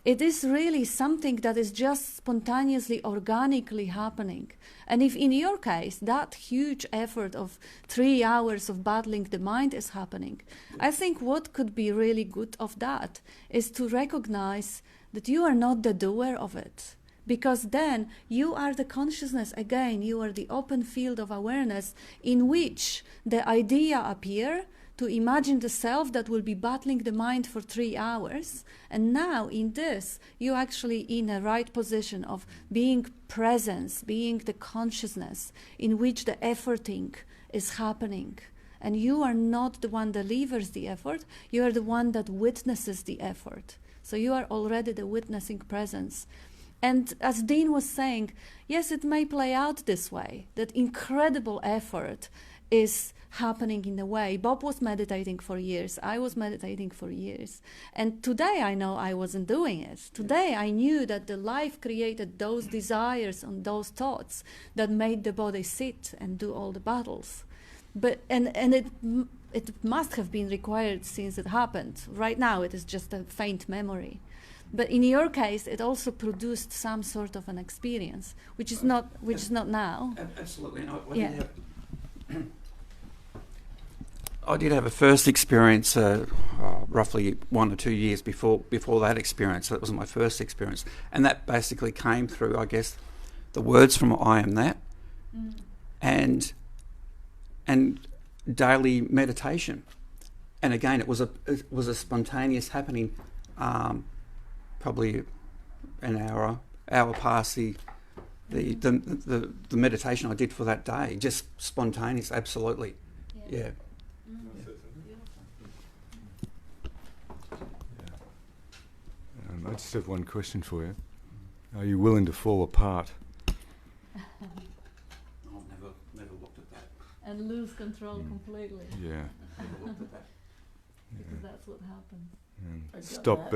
It is really something that is just spontaneously, organically happening. And if in your case, that huge effort of 3 hours of battling the mind is happening, I think what could be really good of that is to recognize that you are not the doer of it. Because then you are the consciousness again, you are the open field of awareness in which the idea appear to imagine the self that will be battling the mind for 3 hours. And now in this, you actually in a right position of being presence, being the consciousness in which the efforting is happening. And you are not the one that delivers the effort, you are the one that witnesses the effort. So you are already the witnessing presence. And as Dean was saying, yes, it may play out this way, that incredible effort is happening in a way. Bob was meditating for years, I was meditating for years. And today I know I wasn't doing it. Today I knew that the life created those desires and those thoughts that made the body sit and do all the battles. But and it must have been required since it happened. Right now it is just a faint memory. But in your case, it also produced some sort of an experience, which is not now. Absolutely. Yeah. I did have a first experience roughly 1 or 2 years before that experience. That was my first experience. And that basically came through, I guess, the words from I Am That and daily meditation. And again, it was a spontaneous happening, probably an hour past the meditation I did for that day. Just spontaneous, absolutely. Yeah. I just have one question for you. Are you willing to fall apart? I've never looked at that. And lose control completely. Yeah. Never looked at that. Because that's what happens. And stop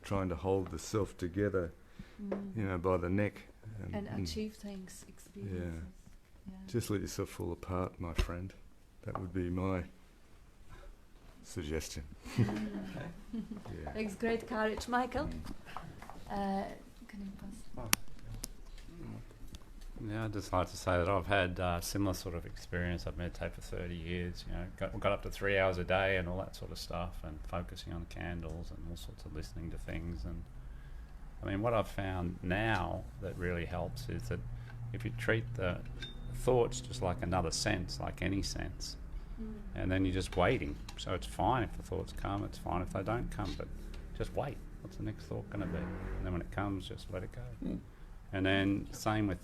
trying to hold the self together, by the neck. And achieve things, experiences. Yeah. Just let yourself fall apart, my friend. That would be my suggestion. Yeah. Takes great courage. Michael? Can you pass? Yeah, I'd just like to say that I've had similar sort of experience. I've meditated for 30 years, got up to 3 hours a day and all that sort of stuff, and focusing on candles and all sorts of listening to things. And I mean, what I've found now that really helps is that if you treat the thoughts just like another sense, like any sense, and then you're just waiting. So it's fine if the thoughts come, it's fine if they don't come, but just wait. What's the next thought going to be? And then when it comes, just let it go. And then same with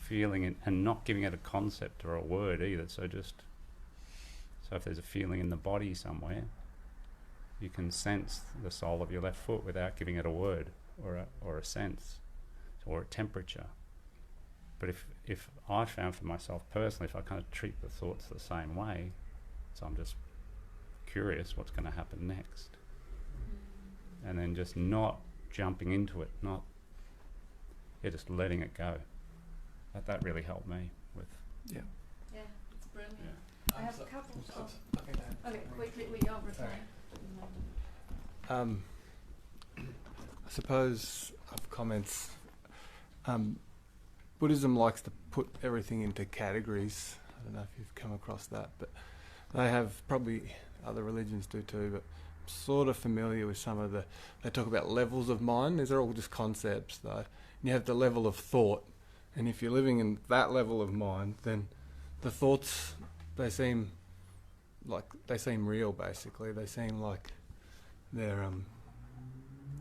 feeling it, and not giving it a concept or a word either. So if there's a feeling in the body somewhere, you can sense the sole of your left foot without giving it a word or a sense or a temperature. But if I found for myself personally, if I kind of treat the thoughts the same way, so I'm just curious what's going to happen next, and then just not jumping into it, just letting it go. That really helped me with. Yeah, it's brilliant. Yeah. I have a couple of. Okay, quickly, we over time. I suppose I've comments. Buddhism likes to put everything into categories. I don't know if you've come across that, but they have, probably other religions do too, but I'm sort of familiar with some of they talk about levels of mind. These are all just concepts though. And you have the level of thought, and if you're living in that level of mind, then the thoughts, they seem real basically. They seem like they're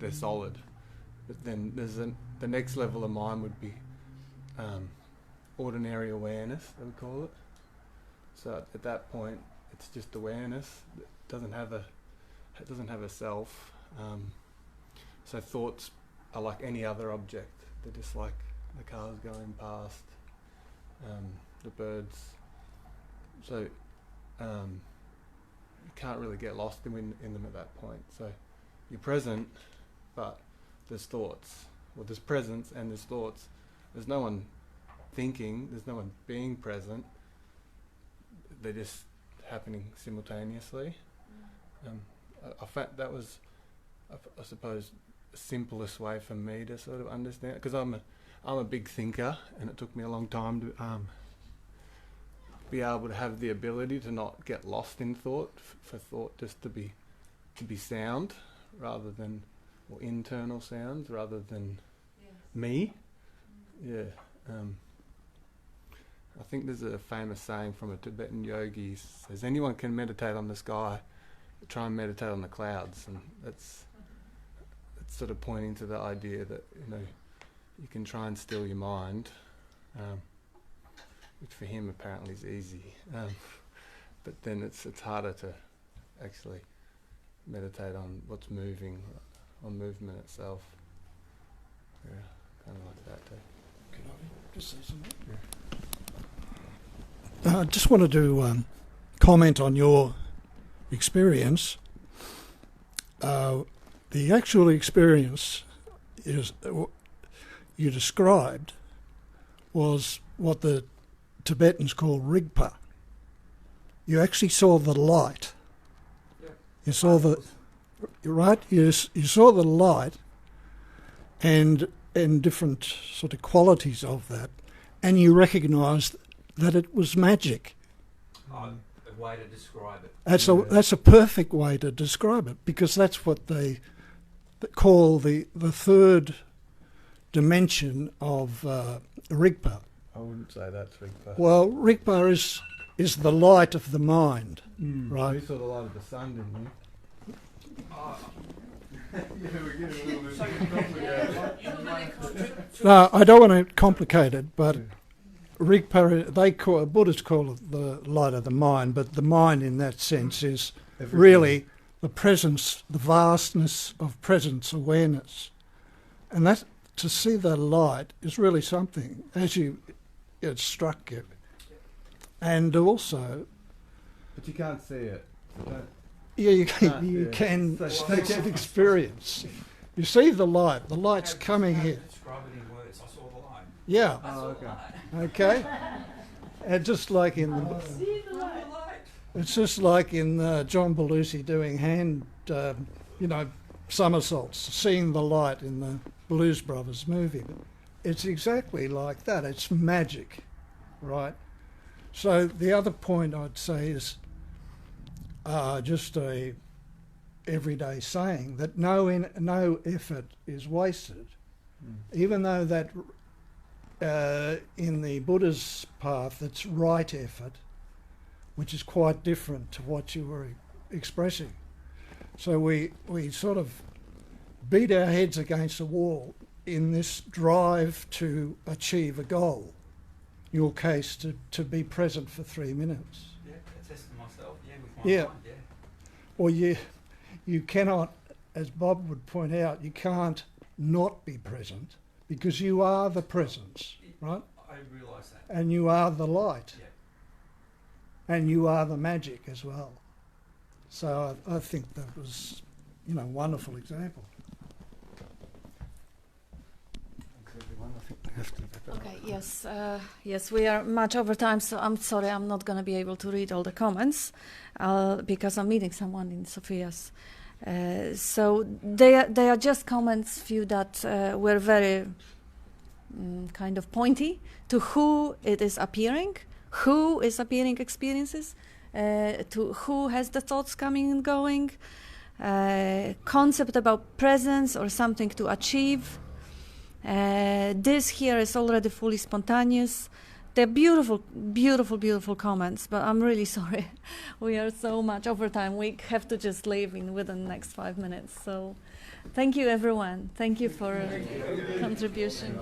solid. But then the next level of mind would be ordinary awareness, they would call it. So at that point, it's just awareness. It doesn't have a self. So thoughts are like any other object. They're just like the cars going past, the birds. So you can't really get lost in them at that point. So you're present, but there's thoughts. Well, there's presence and there's thoughts. There's no one thinking, there's no one being present. They're just happening simultaneously. I found that was I suppose, the simplest way for me to sort of understand, because I'm a big thinker, and it took me a long time to be able to have the ability to not get lost in thought, for thought just to be sound rather than, or internal sounds rather than me. Yeah. I think there's a famous saying from a Tibetan yogi, says anyone can meditate on the sky, but try and meditate on the clouds, and that's sort of pointing to the idea that, you know, you can try and still your mind, which for him apparently is easy, but then it's harder to actually meditate on what's moving, on movement itself. Yeah, kind of like that too. Can I just say something? I just wanted to comment on your experience. The actual experience is you described was what the Tibetans call rigpa. You actually saw the light. You saw the right. You saw the light, and different sort of qualities of that, and you recognised that it was magic. A way to describe it. That's a perfect way to describe it, because that's what they call the third dimension of rigpa. I wouldn't say that's Rigpa. Well, rigpa is the light of the mind, right? You saw the light of the sun, didn't you? Yeah, we're getting a little bit complicated. No, I don't want to complicate it, but rigpa, Buddhists call it the light of the mind, but the mind in that sense is really the presence, the vastness of presence awareness. And that, to see the light is really something, as it struck you. And also... But you can't see it. Yeah, you can get experience. You see the light's coming here. Describe it in words. I saw the light. Yeah. Oh, okay. Okay. And just like in it's just like in John Belushi doing hand, somersaults, seeing the light in the Blues Brothers movie. It's exactly like that. It's magic, right? So the other point I'd say is just a everyday saying that no effort is wasted, even though that in the Buddha's path it's right effort, which is quite different to what you were expressing. So we sort of beat our heads against the wall in this drive to achieve a goal. In your case, to be present for 3 minutes. Yeah, testing myself. Yeah, with my mind. Yeah. Or you cannot, as Bob would point out, you can't not be present, because you are the presence, right? I realise that. And you are the light. Yeah. And you are the magic as well. So I think that was, a wonderful example. Okay, yes, we are much over time, so I'm sorry, I'm not going to be able to read all the comments because I'm meeting someone in Sophia's. So they are just comments, few that were very kind of pointy to who it is appearing, who is appearing experiences, to who has the thoughts coming and going, concept about presence or something to achieve. This here is already fully spontaneous. They're beautiful, beautiful, beautiful comments, but I'm really sorry. We are so much over time. We have to just leave within the next 5 minutes. So thank you, everyone. Thank you for contribution.